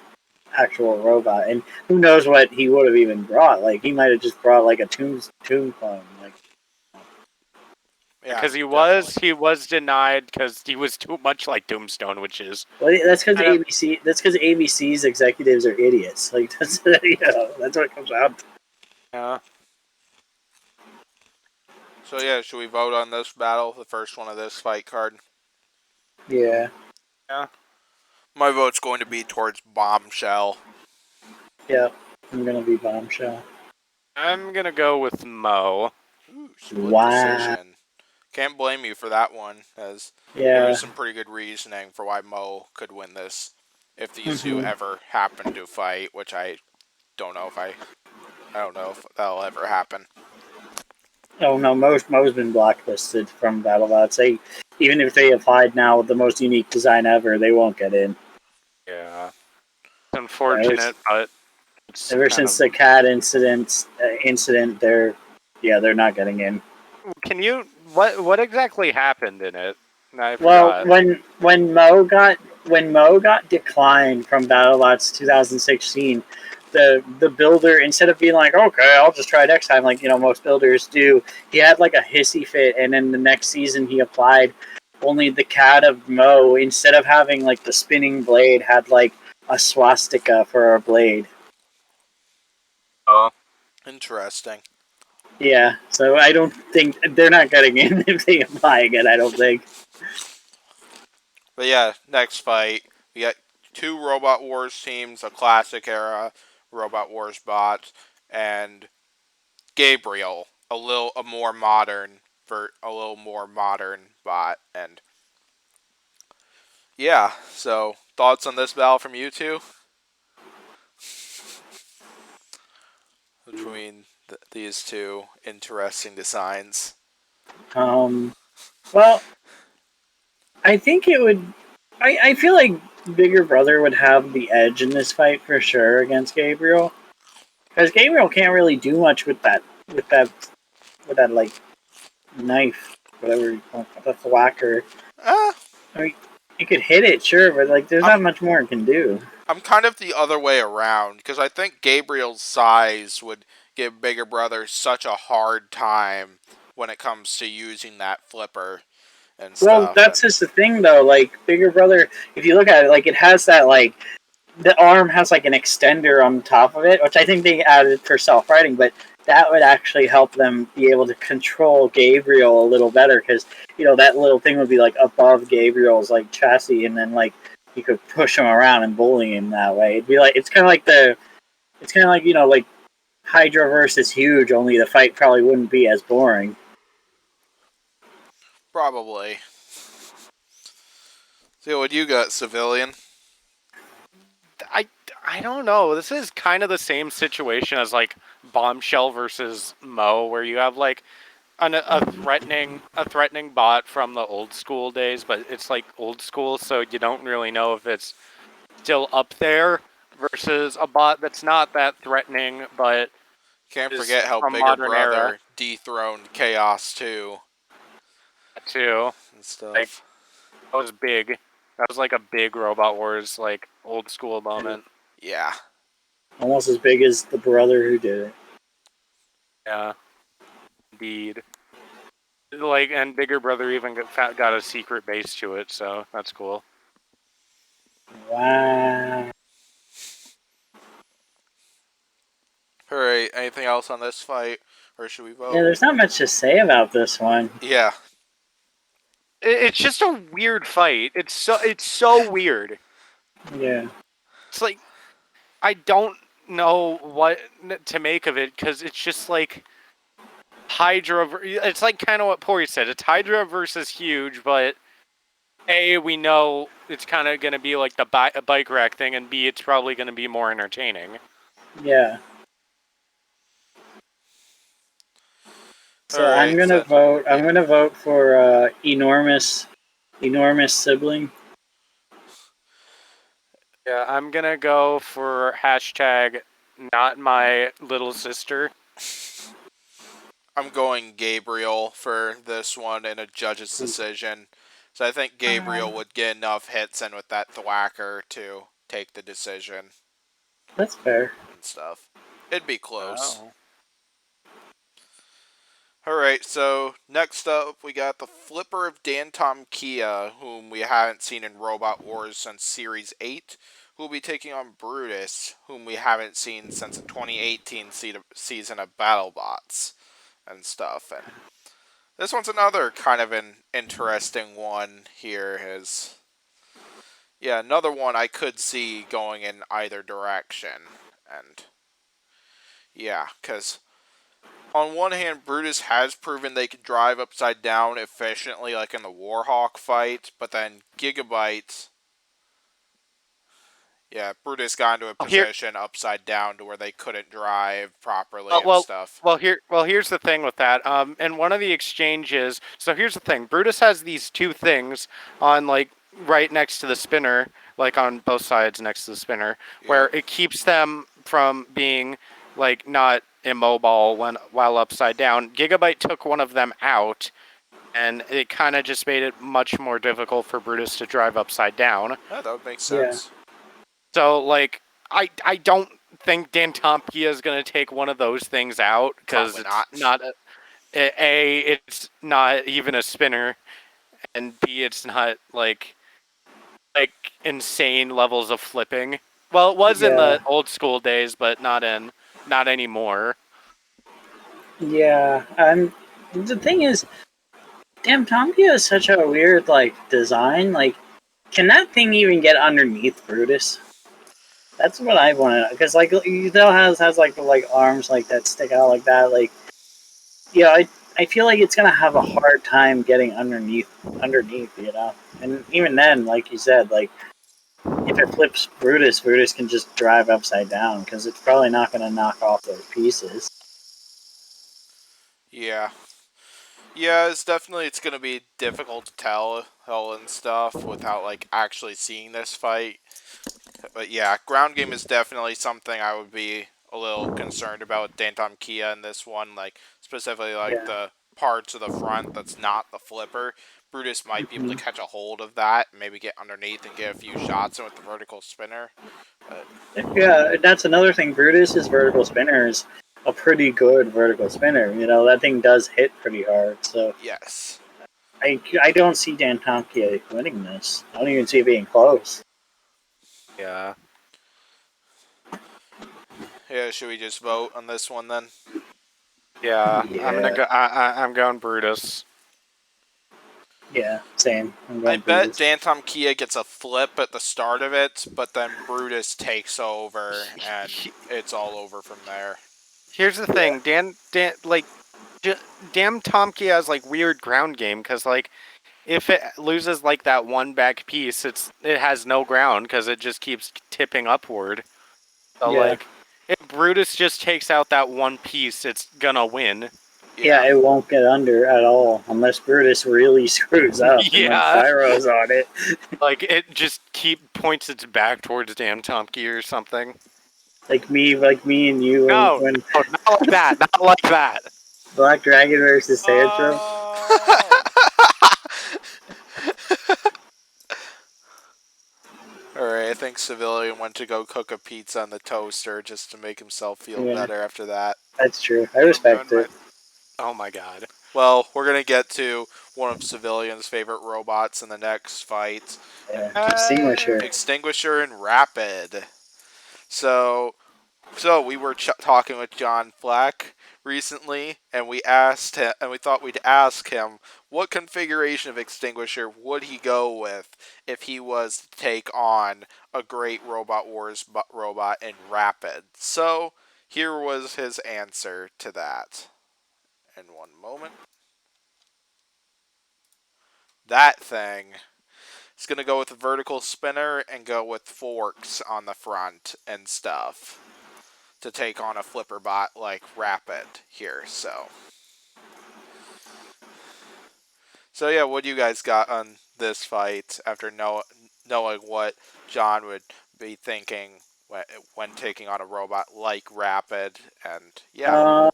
actual robot. And who knows what he would have even brought? Like he might have just brought like a tomb clone, like.
Yeah,
Because
definitely.
he was denied because he was too much like Tombstone, which is
Well, that's because
kind of
ABC. That's because ABC's executives are idiots. Like that's that's what it comes out.
yeah.
So yeah, should we vote on this battle, the first one of this fight card?
Yeah,
Yeah.
My vote's going to be towards Bombshell.
yeah. I'm gonna be Bombshell.
I'm gonna go with Moe.
Ooh, split
Wow.
decision. Can't blame you for that one, as there
Yeah.
is some pretty good reasoning for why Moe could win this if these two
hmm
ever happen to fight, which don't know if I don't know if that'll ever happen.
Oh no, Mo's been blacklisted from BattleBots. They even if they applied now with the most unique design ever, they won't get in.
Yeah. It's
Yeah,
unfortunate, but it's
ever
kind
since
of.
the cat incident, they're not getting in.
Can you what exactly happened in it? I
Well,
forgot.
when Mo got declined from BattleBots 2016, the builder, instead of being like, okay, I'll just try next time, like most builders do, he had like a hissy fit, and then the next season he applied only the cat of Mo, instead of having like the spinning blade, had like a swastika for a blade.
Oh.
Interesting.
Yeah, so I don't think they're not getting in if they apply again. I don't think.
But yeah, next fight we got two Robot Wars teams, a classic era Robot Wars bot, and Gabriel, a little more modern bot. And yeah, so thoughts on this battle from you two between these two interesting designs.
Um, well, I think it would. I feel like Bigger Brother would have the edge in this fight for sure against Gabriel, because Gabriel can't really do much with that with that like knife, whatever you call it, the thwacker.
Uh,
I mean, it could hit it, sure, but like there's
I'm
not much more it can do.
I'm kind of the other way around because I think Gabriel's size would give Bigger Brother such a hard time when it comes to using that flipper. and
Well,
stuff.
that's
And
just the thing, though. Like Bigger Brother, if you look at it, like it has that like the arm has like an extender on top of it, which I think they added for self riding, but that would actually help them be able to control Gabriel a little better because that little thing would be like above Gabriel's like chassis, and then like you could push him around and bully him that way. It'd be like it's kind of like like Hydra versus Huge, only the fight probably wouldn't be as boring.
probably. So what you got, civilian?
I I don't know. This is kind of the same situation as like Bombshell versus Moe, where you have like a threatening bot from the old school days, but it's like old school, so you don't really know if it's still up there versus a bot that's not that threatening, but
Can't
is
forget how
from
Bigger
modern era
Brother dethroned Chaos too
too.
and
Like
stuff.
that was big. That was like a big Robot Wars like old school moment.
Yeah.
Almost as big as the brother who did it.
Yeah, indeed. Like, and Bigger Brother even got a secret base to it, so that's cool.
Wow.
Alright, anything else on this fight? Or should we vote?
Yeah, there's not much to say about this one.
Yeah.
It's just a weird fight. It's so weird.
Yeah.
It's like I don't know what to make of it because it's just like Hydra. It's like kind of what Pori said. It's Hydra versus Huge, but A, we know it's kind of going to be like the bike rack thing, and B, it's probably going to be more entertaining.
Yeah. So I'm
Alright,
gonna
so
vote. I'm gonna vote for enormous sibling.
Yeah, I'm going to go for hashtag not my little sister.
I'm going Gabriel for this one in a judge's decision. So I think Gabriel would get enough hits in with that thwacker to take the decision
That's fair.
and stuff. It'd be close.
Oh.
Alright, so next up we got the Flipper of Dantom Kia, whom we haven't seen in Robot Wars since Series 8, who will be taking on Brutus, whom we haven't seen since the 2018 season of Battlebots and stuff. And this one's another kind of an interesting one here. Another one I could see going in either direction. And yeah, because on one hand, Brutus has proven they can drive upside down efficiently, like in the Warhawk fight, but then Gigabyte, Brutus got into a position upside down to where they couldn't drive properly and stuff.
Here's the thing with that. In one of the exchanges, so here's the thing. Brutus has these two things on like right next to the spinner, like on both sides next to the spinner, where it keeps them from being like not immobile while upside down. Gigabyte took one of them out, and it kind of just made it much more difficult for Brutus to drive upside down.
Yeah, that would make sense.
Yeah. So, like, I don't think Dantompia is going to take one of those things out because it's not it's not even a spinner, and B, it's not like insane levels of flipping. Well, it was in the old school days, but not anymore.
Yeah, the thing is, damn, Tompia is such a weird like design. Like, can that thing even get underneath Brutus? That's what I want to know. Because like Udell has like arms like that stick out like that. Like, I feel like it's gonna have a hard time getting underneath. And even then, like you said, like if it flips Brutus, Brutus can just drive upside down because it's probably not gonna knock off those pieces.
Yeah. Yeah, it's going to be difficult to tell and stuff without like actually seeing this fight. But yeah, ground game is definitely something I would be a little concerned about with Dantom Kia in this one, like specifically like the parts of the front that's not the flipper. Brutus might be able to catch a hold of that and maybe get underneath and get a few shots in with the vertical spinner. But
yeah, that's another thing. Brutus's vertical spinner is a pretty good vertical spinner. That thing does hit pretty hard. So
yes,
I don't see Dan Tomke winning this. I don't even see it being close.
Yeah.
Yeah, should we just vote on this one then?
Yeah. I'm gonna
Yeah.
go. I'm going Brutus.
Yeah, same. I'm
I
going
bet
Brutus.
Dantom Kia gets a flip at the start of it, but then Brutus takes over, and it's all over from there.
Here's the thing, Dan, like, damn, Tomke has like weird ground game because like if it loses like that one back piece, it has no ground because it just keeps tipping upward. So
Yeah.
like, if Brutus just takes out that one piece, it's gonna win.
Yeah, it won't get under at all unless Brutus really screws up and like
Yeah.
gyros on it.
Like it just points its back towards damn Tomke or something.
Like me and you
No,
when
no, not like that. Not like that.
Black Dragon versus Tantrum.
Oh.
Alright, I think Civilian went to go cook a pizza on the toaster just to make himself feel
Yeah.
better after that.
That's true. I respect it.
Oh my god.
Well, we're going to get to one of Civilian's favorite robots in the next fight.
Yeah. Extinguisher.
Extinguisher and Rapid. So we were talking with John Flack recently, and we asked him, and we thought we'd ask him what configuration of extinguisher would he go with if he was to take on a great Robot Wars robot in Rapid. So here was his answer to that. In one moment. That thing is going to go with a vertical spinner and go with forks on the front and stuff to take on a flipper bot like Rapid here. So yeah, what do you guys got on this fight after knowing what John would be thinking when taking on a robot like Rapid? And yeah,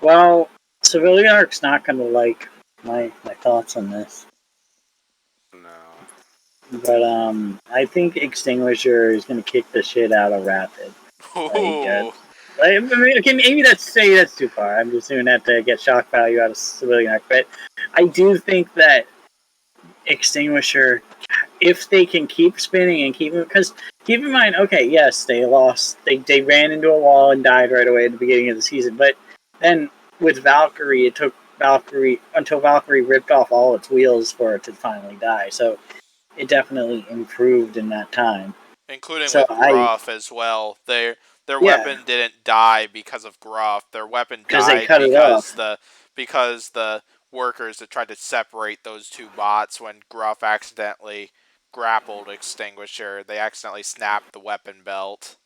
Well, Civilian Arc's not gonna like my thoughts on this.
No.
But I think Extinguisher is gonna kick the shit out of Rapid. I mean, okay, maybe that's too far. I'm just doing that to get shock value out of Civilian Arc. But I do think that Extinguisher, if they can keep spinning and keep, because keep in mind, okay, yes, they lost. They ran into a wall and died right away at the beginning of the season. But then with Valkyrie, it took Valkyrie until Valkyrie ripped off all its wheels for it to finally die. So it definitely improved in that time.
including
So
with Gruff as well. Their weapon didn't die because of Gruff. Their weapon died because the workers that tried to separate those two bots when Gruff accidentally grappled Extinguisher. They accidentally snapped the weapon belt.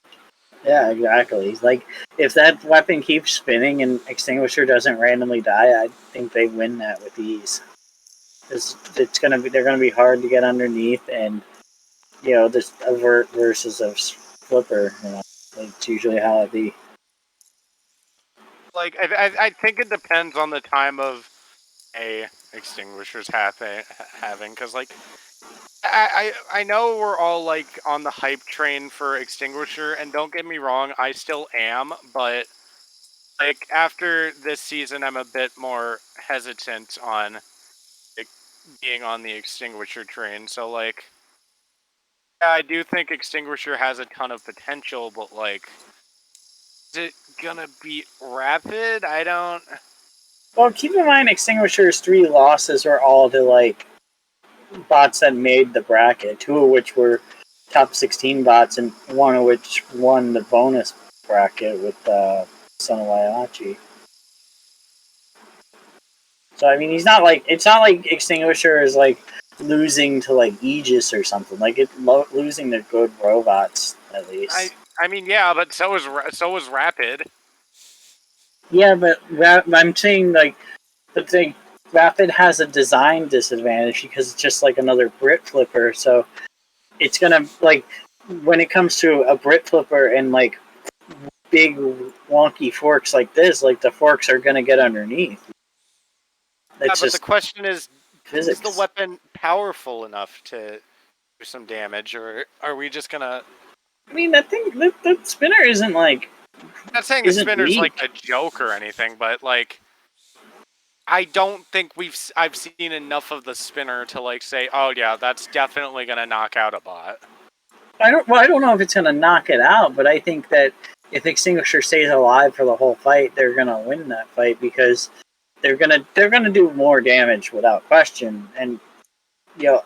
Yeah, exactly. Like if that weapon keeps spinning and Extinguisher doesn't randomly die, I think they win that with ease. They're gonna be hard to get underneath, and just avert versus a flipper. It's usually how it be.
Like I think it depends on the time of extinguishers having because like I know we're all like on the hype train for Extinguisher, and don't get me wrong, I still am, but like after this season, I'm a bit more hesitant on like, being on the Extinguisher train. So like, yeah, I do think Extinguisher has a ton of potential, but like, is it gonna be Rapid? I don't.
Well, keep in mind, Extinguisher's 3 losses were all to like bots that made the bracket. 2 of which were top 16 bots, and 1 of which won the bonus bracket with Son of Waiachi. So I mean, it's not like Extinguisher is like losing to like Aegis or something. Like losing to good robots at least.
I mean, yeah, but so was Rapid.
Yeah, but I'm saying like the thing. Rapid has a design disadvantage because it's just like another Brit flipper. So it's gonna like when it comes to a Brit flipper and like big wonky forks like this, like the forks are gonna get underneath.
It's but the question is
physics.
Is the weapon powerful enough to do some damage, or are we just gonna?
I mean, that spinner isn't like.
I'm not saying the spinner's weak. Like a joke or anything, but like, I don't think I've seen enough of the spinner to like say, oh yeah, that's definitely gonna knock out a bot.
I don't know if it's gonna knock it out, but I think that if Extinguisher stays alive for the whole fight, they're gonna win that fight because they're gonna do more damage without question. And you know,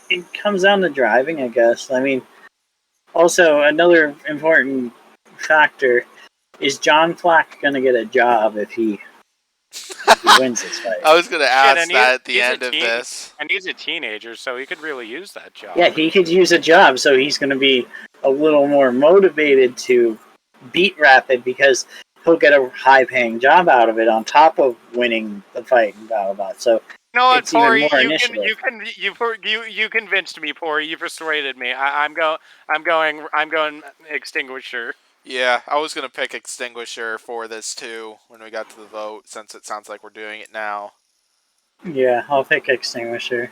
it comes down to driving, I guess. I mean, also another important factor is John Flack gonna get a job if he wins this fight.
I was gonna ask
and
that at the
he's a
end of this.
And he's a teenager, so he could really use that job.
Yeah, he could use a job, so he's gonna be a little more motivated to beat Rapid because he'll get a high-paying job out of it on top of winning the fight in Battlebot. So
you know what,
it's even
Pori,
more initiative.
you convinced me, Pori. You persuaded me. I'm going Extinguisher.
Yeah, I was gonna pick Extinguisher for this too when we got to the vote, since it sounds like we're doing it now.
Yeah, I'll pick Extinguisher.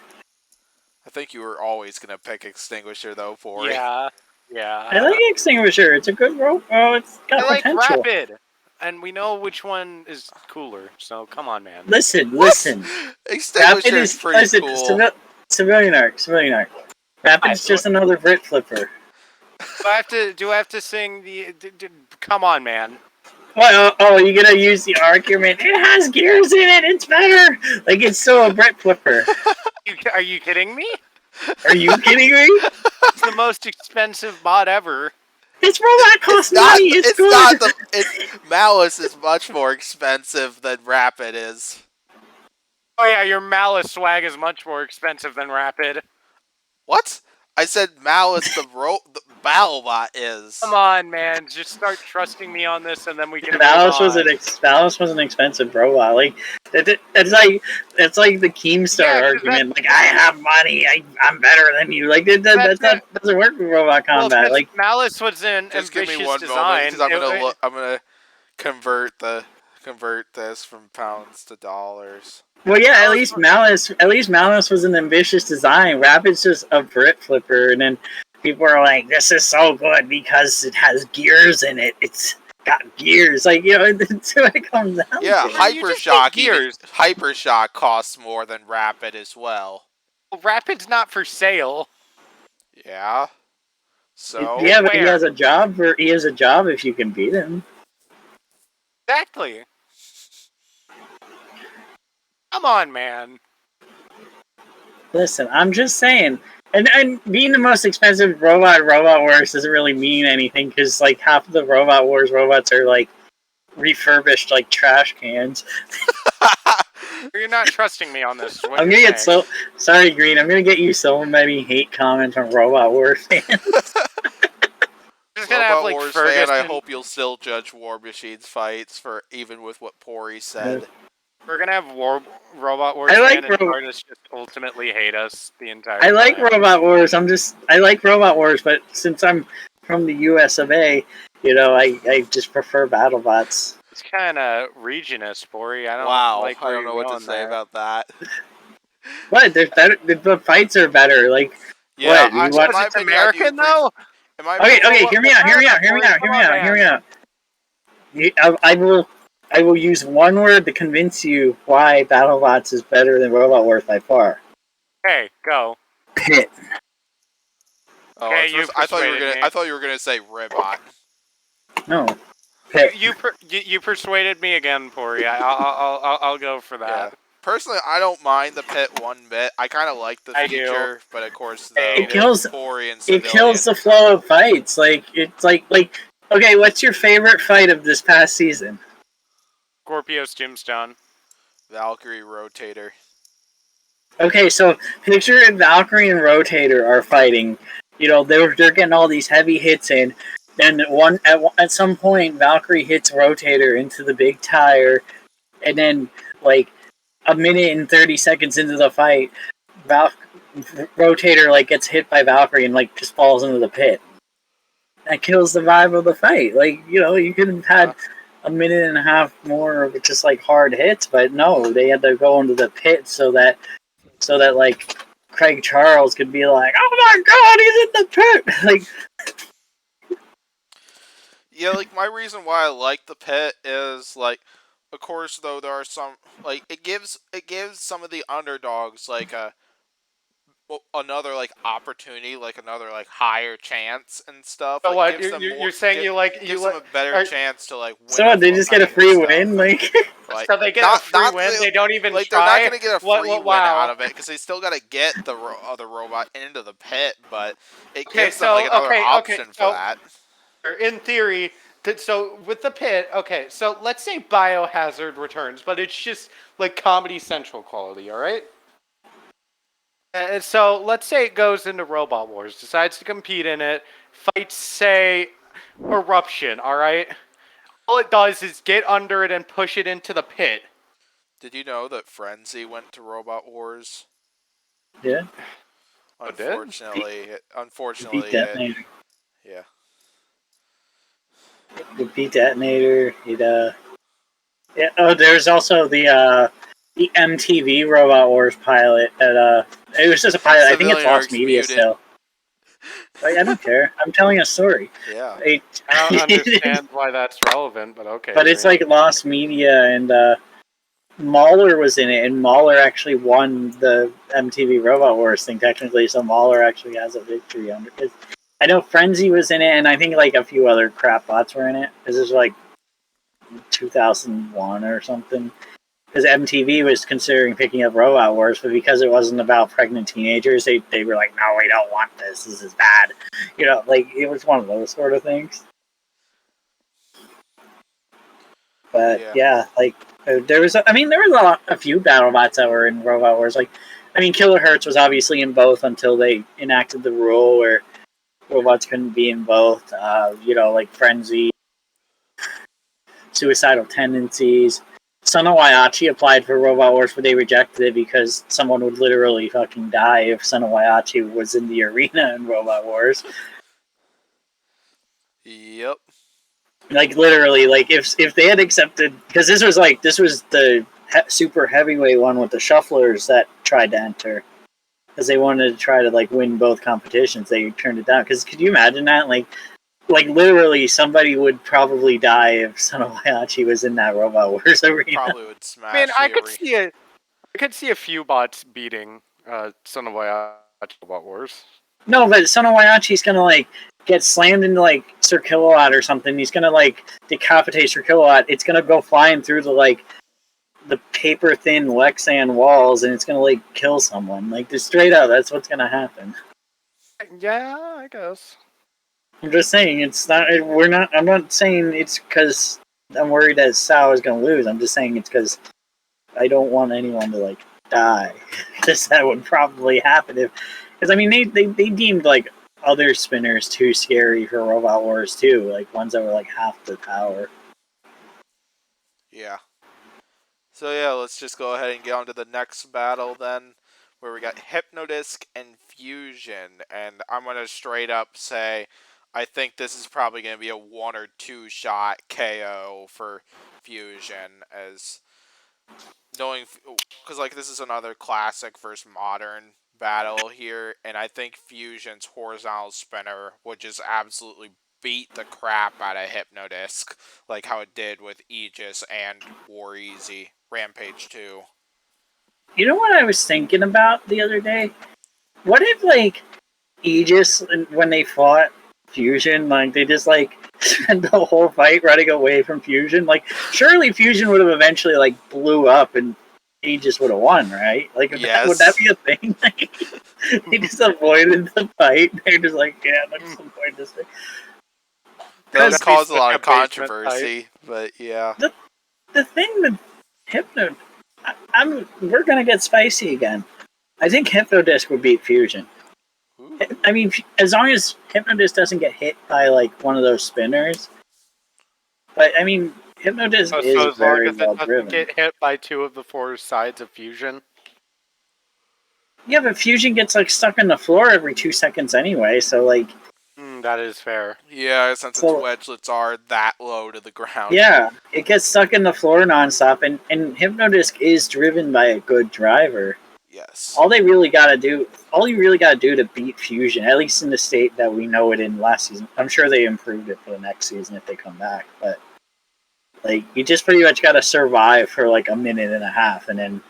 I think you were always gonna pick Extinguisher though, Pori.
Yeah.
I like Extinguisher. It's a good rope. Oh, it's got
I
potential.
like Rapid, and we know which one is cooler. So come on, man.
Listen.
Extinguisher is pretty cool.
Civilian arc. Rapid's just another Brit flipper.
Do I have to sing the? Come on, man.
What? Oh, you gonna use the argument? It has gears in it. It's better. Like it's still a Brit flipper.
Are you kidding me?
Are you kidding me?
It's the most expensive bot ever.
This robot costs money. It's good.
Malice is much more expensive than Rapid is.
Oh yeah, your Malice swag is much more expensive than Rapid.
What? I said Malice the Battlebot is.
Come on, man. Just start trusting me on this, and then we can.
Malice was an expensive robot. Like it's like the Keemstar argument. Like I have money. I'm better than you. Like that doesn't work with robot combat.
Well,
like
Malice was an
just
ambitious
give me one
design.
moment, because I'm gonna convert this from pounds to dollars.
Well, yeah, at least Malice was an ambitious design. Rapid's just a Brit flipper, and then people are like, "This is so good because it has gears in it. It's got gears." Like that's what it comes down to.
Yeah, Hypershock costs more than Rapid as well.
Well, Rapid's not for sale.
Yeah. So
yeah, but he has a job if you can beat him.
Exactly. Come on, man.
Listen, I'm just saying. And being the most expensive robot in Robot Wars doesn't really mean anything because like half of the Robot Wars robots are like refurbished like trash cans.
You're not trusting me on this.
I'm gonna get sorry, Green. I'm gonna get you so many hate comments from Robot Wars fans.
Just gonna have, like,
Wars
Ferguson.
fan, I hope you'll still judge War Machine's fights for even with what Pori said.
We're gonna have Robot Wars
and
artists just ultimately hate us the entire
time. I like
time.
Robot Wars. I like Robot Wars, but since I'm from the US of A, I just prefer BattleBots.
It's kind of regionist, Pori. I don't know
what to say about that.
What? They're better. The fights are better. Like,
yeah,
what?
It's American though.
Okay. Hear me out. I will use one word to convince you why BattleBots is better than Robot Wars by far.
Hey, go.
Pit.
Oh, okay, I thought you were gonna say Ribot.
No. Pit.
You persuaded me again, Pori. I'll go for that.
Yeah. Personally, I don't mind the Pit one bit. I kind of like the feature, but of course,
it kills
the
flow of fights. Like it's like okay, what's your favorite fight of this past season?
Scorpio's Tombstone.
Valkyrie Rotator.
Okay, so picture Valkyrie and Rotator are fighting. They're getting all these heavy hits in. Then at some point, Valkyrie hits Rotator into the big tire, and then like a minute and 30 seconds into the fight, Rotator gets hit by Valkyrie and just falls into the pit. That kills the vibe of the fight. You could have had a minute and a half more of just hard hits, but no, they had to go into the pit so that Craig Charles could be like, "Oh my God, he's in the pit!"
Yeah, my reason why I like the pit is of course, though there are some like it gives some of the underdogs like another like opportunity, like another like higher chance and stuff.
So
Like
what?
gives them more.
You're saying
Gives them a better
are,
chance to like win
So
a
what, they just get a
fight and
free
stuff.
win? Like,
Like
so they get a
not
free
not
win. They don't even
like
try.
they're not gonna get a free
What?
win
Wow.
out of it because they still gotta get the other robot into the pit, but it
Okay,
gives them like another
okay.
option for
So
that.
in theory, so with the pit, okay. So let's say Biohazard returns, but it's just like Comedy Central quality. All right. And so let's say it goes into Robot Wars, decides to compete in it, fights, say, Eruption, alright? All it does is get under it and push it into the pit.
Did you know that Frenzy went to Robot Wars?
yeah,
Oh, it did?
beat Detonator.
Yeah.
It beat Detonator. Yeah. Oh, there's also the MTV Robot Wars pilot. That it was just a pilot. I think it's
Civilian
lost
Arcs
media
muted.
still. Like, I don't care. I'm telling a story.
Yeah.
I don't understand why that's relevant, but okay.
But it's like lost media, and Mahler was in it, and Mahler actually won the MTV Robot Wars thing technically, so Mahler actually has a victory under it. I know Frenzy was in it, and I think like a few other crap bots were in it. This is like 2001 or something. Because MTV was considering picking up Robot Wars, but because it wasn't about pregnant teenagers, they were like, no, we don't want this. This is bad. You know, like, it was one of those sort of things. But yeah, like, there was a few BattleBots that were in Robot Wars. Like, I mean, Kilohertz was obviously in both until they enacted the rule where robots couldn't be in both. Like Frenzy, Suicidal Tendencies. Son of Waiachi applied for Robot Wars, but they rejected it because someone would literally fucking die if Son of Waiachi was in the arena in Robot Wars.
Yep.
Like, literally, like, if they had accepted, because this was the super heavyweight one with the shufflers that tried to enter, because they wanted to try to like win both competitions. They turned it down. Because could you imagine that? Like literally, somebody would probably die if Son of Waiachi was in that Robot Wars arena.
Probably would smash.
I mean, I could see a few bots beating Son of Waiachi Robot Wars.
No, but Son of Waiachi's gonna like get slammed into like Sir Kilowatt or something. He's gonna like decapitate Sir Kilowatt. It's gonna go flying through the paper thin Lexan walls, and it's gonna like kill someone. Like, just straight up, that's what's gonna happen.
Yeah, I guess.
I'm just saying it's not. I'm not saying it's because I'm worried that Sao is gonna lose. I'm just saying it's because I don't want anyone to like die. Because that would probably happen if. Because I mean, they deemed like other spinners too scary for Robot Wars too. Like ones that were like half the power.
Yeah. So yeah, let's just go ahead and get on to the next battle then, where we got Hypnodisc and Fusion, and I'm gonna straight up say, I think this is probably gonna be a 1 or 2 shot KO for Fusion, as knowing, because like this is another classic versus modern battle here, and I think Fusion's horizontal spinner would just absolutely beat the crap out of Hypnodisc, like how it did with Aegis and War Easy Rampage 2.
You know what I was thinking about the other day? What if like Aegis, when they fought Fusion, like they just like spent the whole fight running away from Fusion? Like, surely Fusion would have eventually like blew up and Aegis would have won, right? Like,
Yes.
would that be a thing? They just avoided the fight. They're just like, yeah, let's avoid this thing.
That would cause a lot of
basement
controversy, but yeah.
The thing with Hypno, we're gonna get spicy again. I think Hypnodisc would beat Fusion.
Ooh.
I mean, as long as Hypnodisc doesn't get hit by like one of those spinners. But I mean, Hypnodisc is
so as
very
long as
well
it doesn't
driven.
get hit by 2 of the 4 sides of Fusion.
Yeah, but Fusion gets like stuck on the floor every 2 seconds anyway. So like,
That is fair.
Yeah, since its wedgelets are that low to the ground.
yeah, it gets stuck in the floor nonstop, and Hypnodisc is driven by a good driver.
Yes.
All you really gotta do to beat Fusion, at least in the state that we know it in last season. I'm sure they improved it for the next season if they come back, but Like, you just pretty much got to survive for like a minute and a half, and then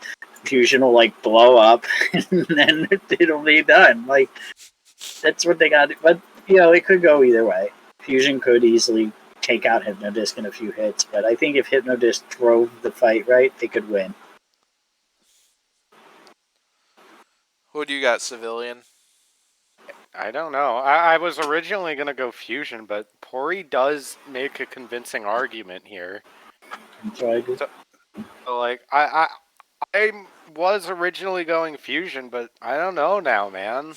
fusion will like blow up, and then it'll be done. Like, that's what they got. But it could go either way. Fusion could easily take out Hypnodisc in a few hits, but I think if Hypnodisc drove the fight right, they could win.
Who do you got, Civilian?
I don't know. I was originally going to go Fusion, but Pori does make a convincing argument here. So, like, I was originally going Fusion, but I don't know now, man.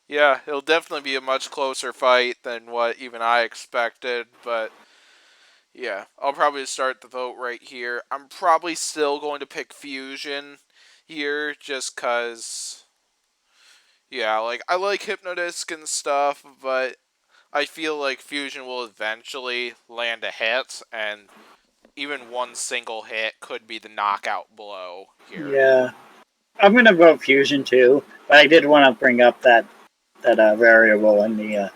Yeah, it'll definitely be a much closer fight than what even I expected, but yeah, I'll probably start the vote right here. I'm probably still going to pick Fusion here just because, yeah, like, I like Hypnodisc and stuff, but I feel like Fusion will eventually land a hit, and even one single hit could be the knockout blow here.
Yeah, I'm gonna vote Fusion too, but I did want to bring up that variable in the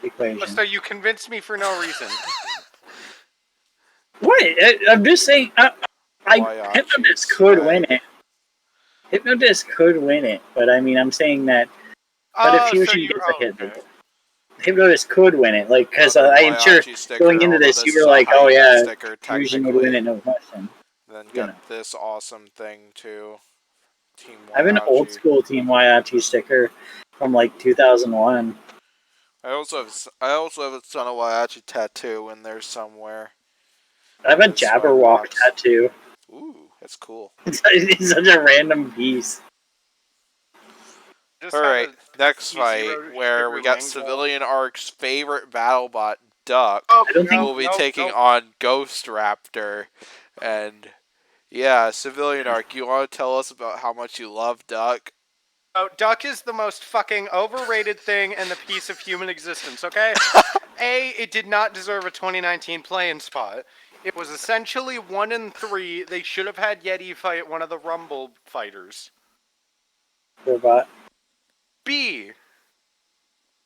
equation.
So you convinced me for no reason.
What? I'm just saying. Hypnodisc could win it. Hypnodisc could win it, but I mean, I'm saying that. But if Fusion gets a hit, Hypnodisc could win it. Like, because I'm sure going into this, you were like, "Oh yeah, Fusion would win it, no question."
Then got this awesome thing too. Team
I have an old school Team Waiachi sticker from like 2001.
I also have a Son of Waiachi tattoo in there somewhere.
I have a Jabberwock tattoo.
Ooh, that's cool.
It's such a random piece.
Alright, next fight, where we got Civilian Arc's favorite Battlebot, Duck, who will be taking on Ghost Raptor. And yeah, Civilian Arc, you want to tell us about how much you love Duck?
Oh, Duck is the most fucking overrated thing in the piece of human existence, okay? A, it did not deserve a 2019 play-in spot. It was essentially 1-3. They should have had Yeti fight one of the Rumble fighters.
Robot.
B,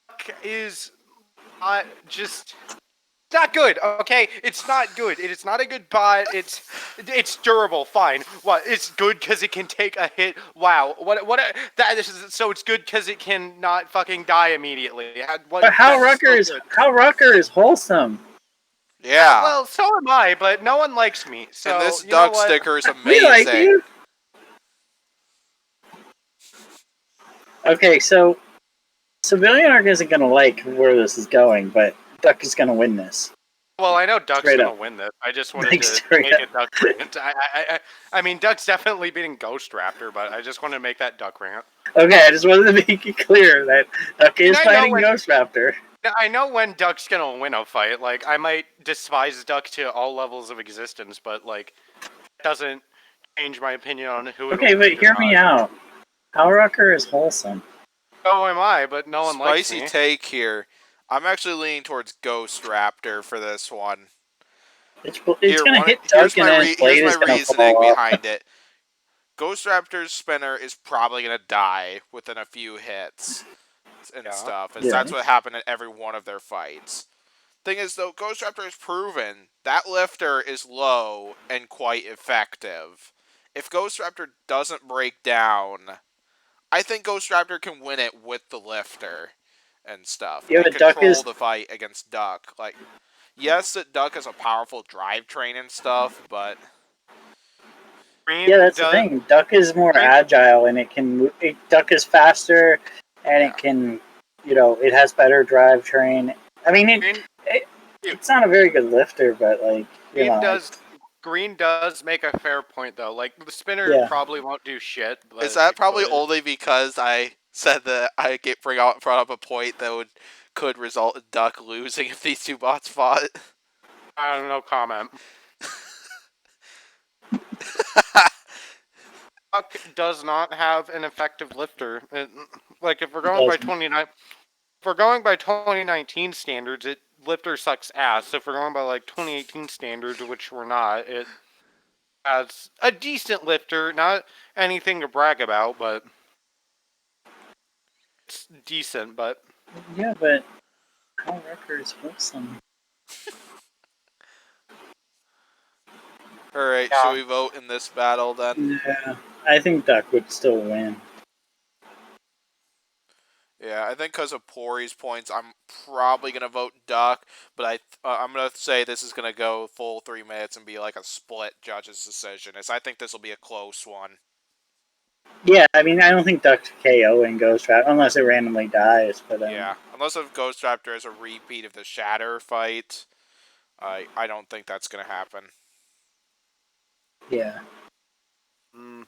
Duck is not just... not good, okay? It's not good. It is not a good bot. It's durable, fine. What? It's good because it can take a hit. Wow. So it's good because it can not fucking die immediately.
But Hal Rucker is wholesome.
Yeah.
Well, so am I, but no one likes me. So
and this Duck sticker is amazing.
We like you. Okay, so Civilian Arc isn't gonna like where this is going, but Duck is gonna win this.
Well, I know Duck's going to win this. I just wanted to make a Duck rant. I mean, Duck's definitely beating Ghost Raptor, but I just wanted to make that Duck rant.
Okay, I just wanted to make it clear that Duck is fighting Ghost Raptor.
I know when Duck's going to win a fight. Like, I might despise Duck to all levels of existence, but, like, it doesn't change my opinion on who it
Okay, but hear me out. Hal Rucker is wholesome.
So am I, but no one likes me.
Spicy take here. I'm actually leaning towards Ghost Raptor for this one.
It's going to hit Duck and then
Here's my reasoning behind it. Ghost Raptor's spinner is probably going to die within a few hits and stuff. And that's what happened at every one of their fights. Thing is, though, Ghost Raptor has proven that lifter is low and quite effective. If Ghost Raptor doesn't break down, I think Ghost Raptor can win it with the lifter and stuff.
Yeah,
and
control
the fight against Duck. Like, yes, that Duck has a powerful drivetrain and stuff, but
yeah, that's the thing. Duck is more agile, and it can move. Duck is faster, and it can, it has better drivetrain. I mean, it's not a very good lifter, but like,
Green does make a fair point, though. Like, the spinner probably won't do shit. But
is that probably only because I said that I brought up a point that could result in Duck losing if these two bots fought?
I don't know, comment. Duck does not have an effective lifter. Like, if we're going by 2019 standards, lifter sucks ass. So if we're going by like 2018 standards, which we're not, it has a decent lifter, not anything to brag about, but it's decent. But
yeah, but Hal Rucker is wholesome.
All right,
Yeah.
should we vote in this battle then?
Yeah, I think Duck would still win.
Yeah, I think because of Pori's points, I'm probably gonna vote Duck, but I'm gonna say this is gonna go full 3 minutes and be like a split judges' decision. As I think this will be a close one.
Yeah, I mean, I don't think Duck's KO in Ghost Trap unless it randomly dies. But
Yeah, unless if Ghost Raptor is a repeat of the Shatter fight, I don't think that's gonna happen.
yeah.
Mm.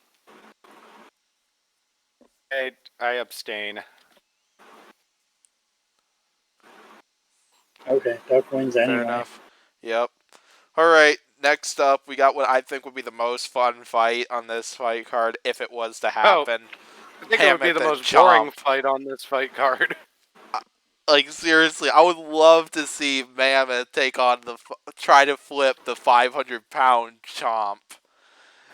I abstain.
Okay, Duck wins
Fair
anyway.
enough. Yep. All right. Next up, we got what I think would be the most fun fight on this fight card if it was to happen.
I think it would be
Mammoth
the
and
most boring
Chomp.
fight on this fight card.
Like seriously, I would love to see Mammoth take on try to flip the 500-pound Chomp.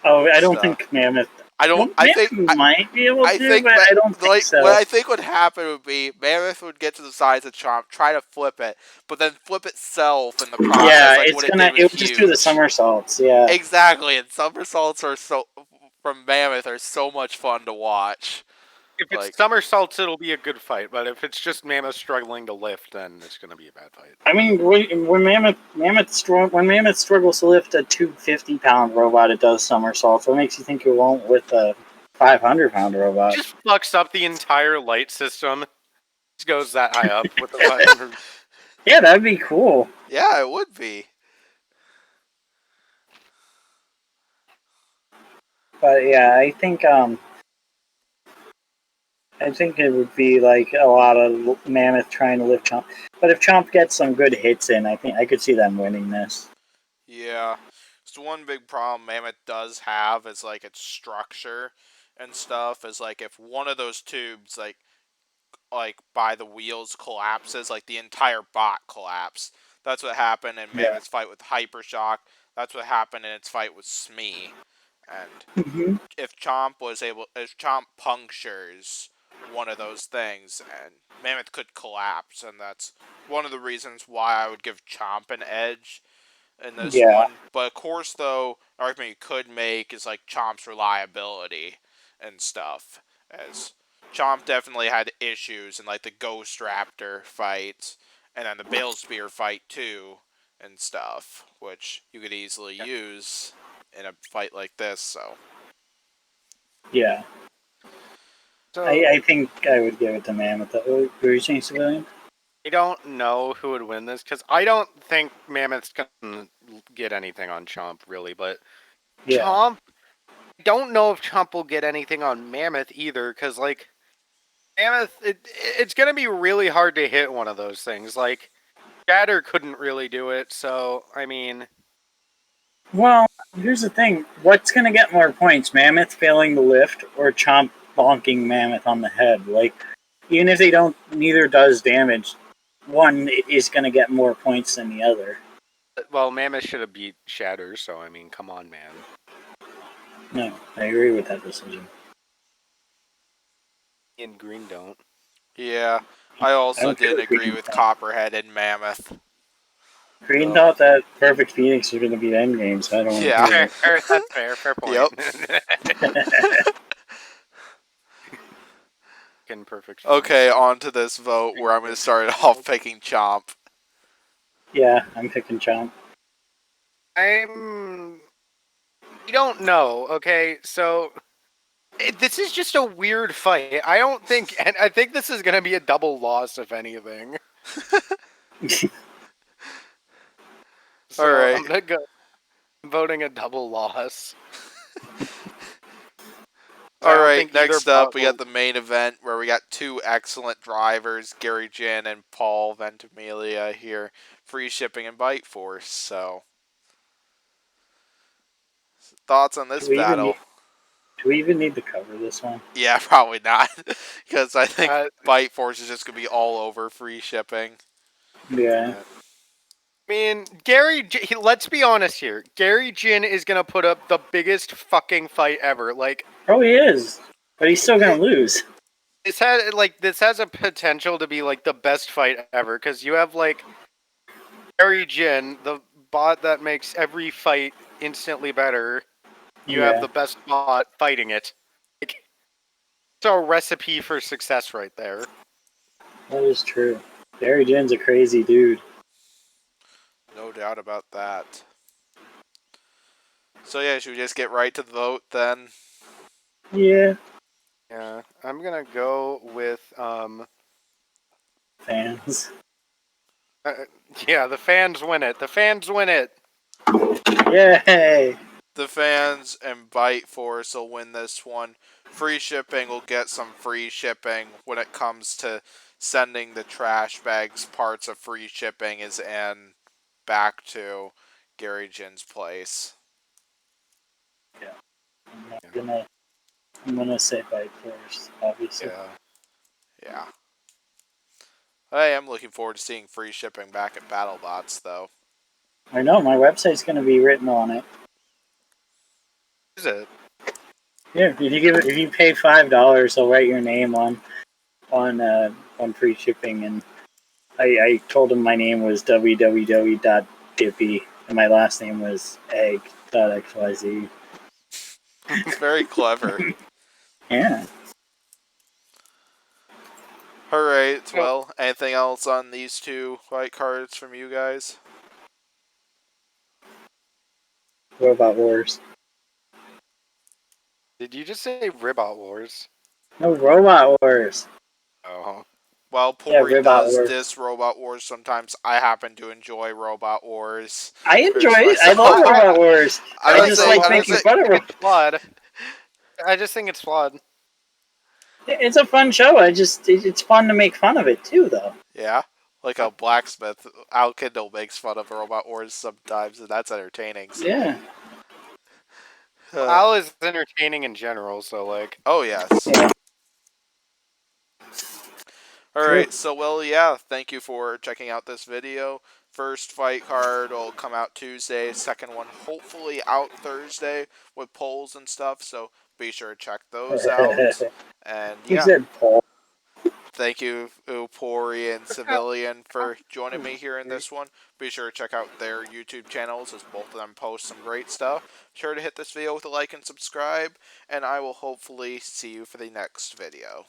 Oh, I don't
Stuff.
think Mammoth.
I don't.
Well, Mammoth might be able
I
to,
think
but I don't think
like
so.
what I think would happen would be Mammoth would get to the size of Chomp, try to flip it, but then flip itself in the process,
Yeah,
like
it's
what it
gonna.
did
It
with
would just do the
Huge.
somersaults. Yeah.
Exactly, and somersaults are from Mammoth are so much fun to watch.
If it's
Like,
somersaults, it'll be a good fight. But if it's just Mammoth struggling to lift, then it's going to be a bad fight.
I mean, when Mammoth struggles to lift a 250-pound robot, it does somersaults. What makes you think it won't with a 500-pound robot?
It just fucks up the entire light system. It just goes that high up with the 500.
Yeah, that'd be cool.
yeah, it would be.
But yeah, I think it would be like a lot of Mammoth trying to lift Chomp. But if Chomp gets some good hits in, I think I could see them winning this.
Yeah. So one big problem Mammoth does have is like its structure and stuff. Is like if one of those tubes like by the wheels collapses, like the entire bot collapsed. That's what happened in
Yeah.
Mammoth's fight with Hypershock. That's what happened in its fight with Smee. And
Mm-hmm.
if Chomp punctures one of those things, and Mammoth could collapse, and that's one of the reasons why I would give Chomp an edge in this
Yeah.
one. But of course, though, an argument you could make is like Chomp's reliability and stuff, as Chomp definitely had issues in like the Ghost Raptor fight, and then the Bale Spear fight too, and stuff, which you could easily use in a fight like this. So
Yeah.
So
I think I would give it to Mammoth. Were you saying civilian?
I don't know who would win this because I don't think Mammoth's gonna get anything on Chomp really, but
Yeah.
Chomp. I don't know if Chomp will get anything on Mammoth either because like Mammoth, it's gonna be really hard to hit one of those things. Like Shatter couldn't really do it, so I mean.
Well, here's the thing. What's going to get more points? Mammoth failing to lift or Chomp bonking Mammoth on the head? Like, even if they don't, neither does damage, one is going to get more points than the other.
Well, Mammoth should have beat Shatter, so I mean, come on, man.
No, I agree with that decision.
And Green don't.
yeah, I also
don't
didn't
care
agree
Green
with
thought.
Copperhead and Mammoth.
Green thought that Perfect Phoenix was going to beat Endgame, so I don't want to
Yeah.
hear
That's fair. Fair point.
Yep.
it.
In perfect.
Okay, on to this vote where I'm going to start it off picking Chomp.
Yeah, I'm picking Chomp.
I don't know. Okay, so this is just a weird fight. I don't think, and I think this is going to be a double loss, if anything. So
All right.
I'm gonna go voting a double loss. I
All
don't
right,
think either
next up, we
bot
got the main event where we got two excellent drivers, Gary Jin and Paul Ventimiglia here. Free shipping and Bite Force, so. Thoughts on this battle?
Do we even need to cover this one?
Yeah, probably not. Because I think
Uh,
Bite Force is just going to be all over free shipping.
Yeah.
I mean, let's be honest here. Gary Jin is gonna put up the biggest fucking fight ever. Like,
Oh, he is. But he's still going to lose.
this has a potential to be like the best fight ever because you have like Gary Jin, the bot that makes every fight instantly better. You
Yeah.
have the best bot fighting it. Like, it's a recipe for success right there.
That is true. Barry Jin's a crazy dude.
No doubt about that. So yeah, should we just get right to the vote then?
Yeah.
Yeah, I'm gonna go with
Fans.
yeah, the fans win it. The fans win it.
Yay!
The fans and Byte Force will win this one. Free shipping will get some free shipping when it comes to sending the trash bags. Parts of free shipping is in back to Gary Jin's place.
I'm gonna say Fight first, obviously.
Yeah. I am looking forward to seeing free shipping back at Battlebots, though.
I know my website's gonna be written on it.
Is it?
Yeah, if you pay $5, they'll write your name on free shipping, and I told him my name was www.dippy and my last name was egg.xyz.
It's very clever.
Yeah.
Alright, well, anything else on these two white cards from you guys?
Robot Wars.
Did you just say Ribot Wars?
No, Robot Wars.
Oh.
While
Yeah,
Pori
Robot
does
Wars.
diss Robot Wars sometimes, I happen to enjoy Robot Wars.
I enjoy it. I love Robot Wars. I just like making fun of it.
It's flawed. I just think it's flawed.
It's a fun show. It's fun to make fun of it too, though.
Yeah, like a blacksmith. Al Kindle makes fun of Robot Wars sometimes, and that's entertaining. So.
Yeah.
Al is entertaining in general, so like.
Oh yes.
Yeah.
Alright, so well, yeah, thank you for checking out this video. First fight card will come out Tuesday, second one hopefully out Thursday with polls and stuff, so be sure to check those out. And
He
yeah,
said Paul.
thank you, Upori and Civilian, for joining me here in this one. Be sure to check out their YouTube channels, as both of them post some great stuff. Be sure to hit this video with a like and subscribe, and I will hopefully see you for the next video.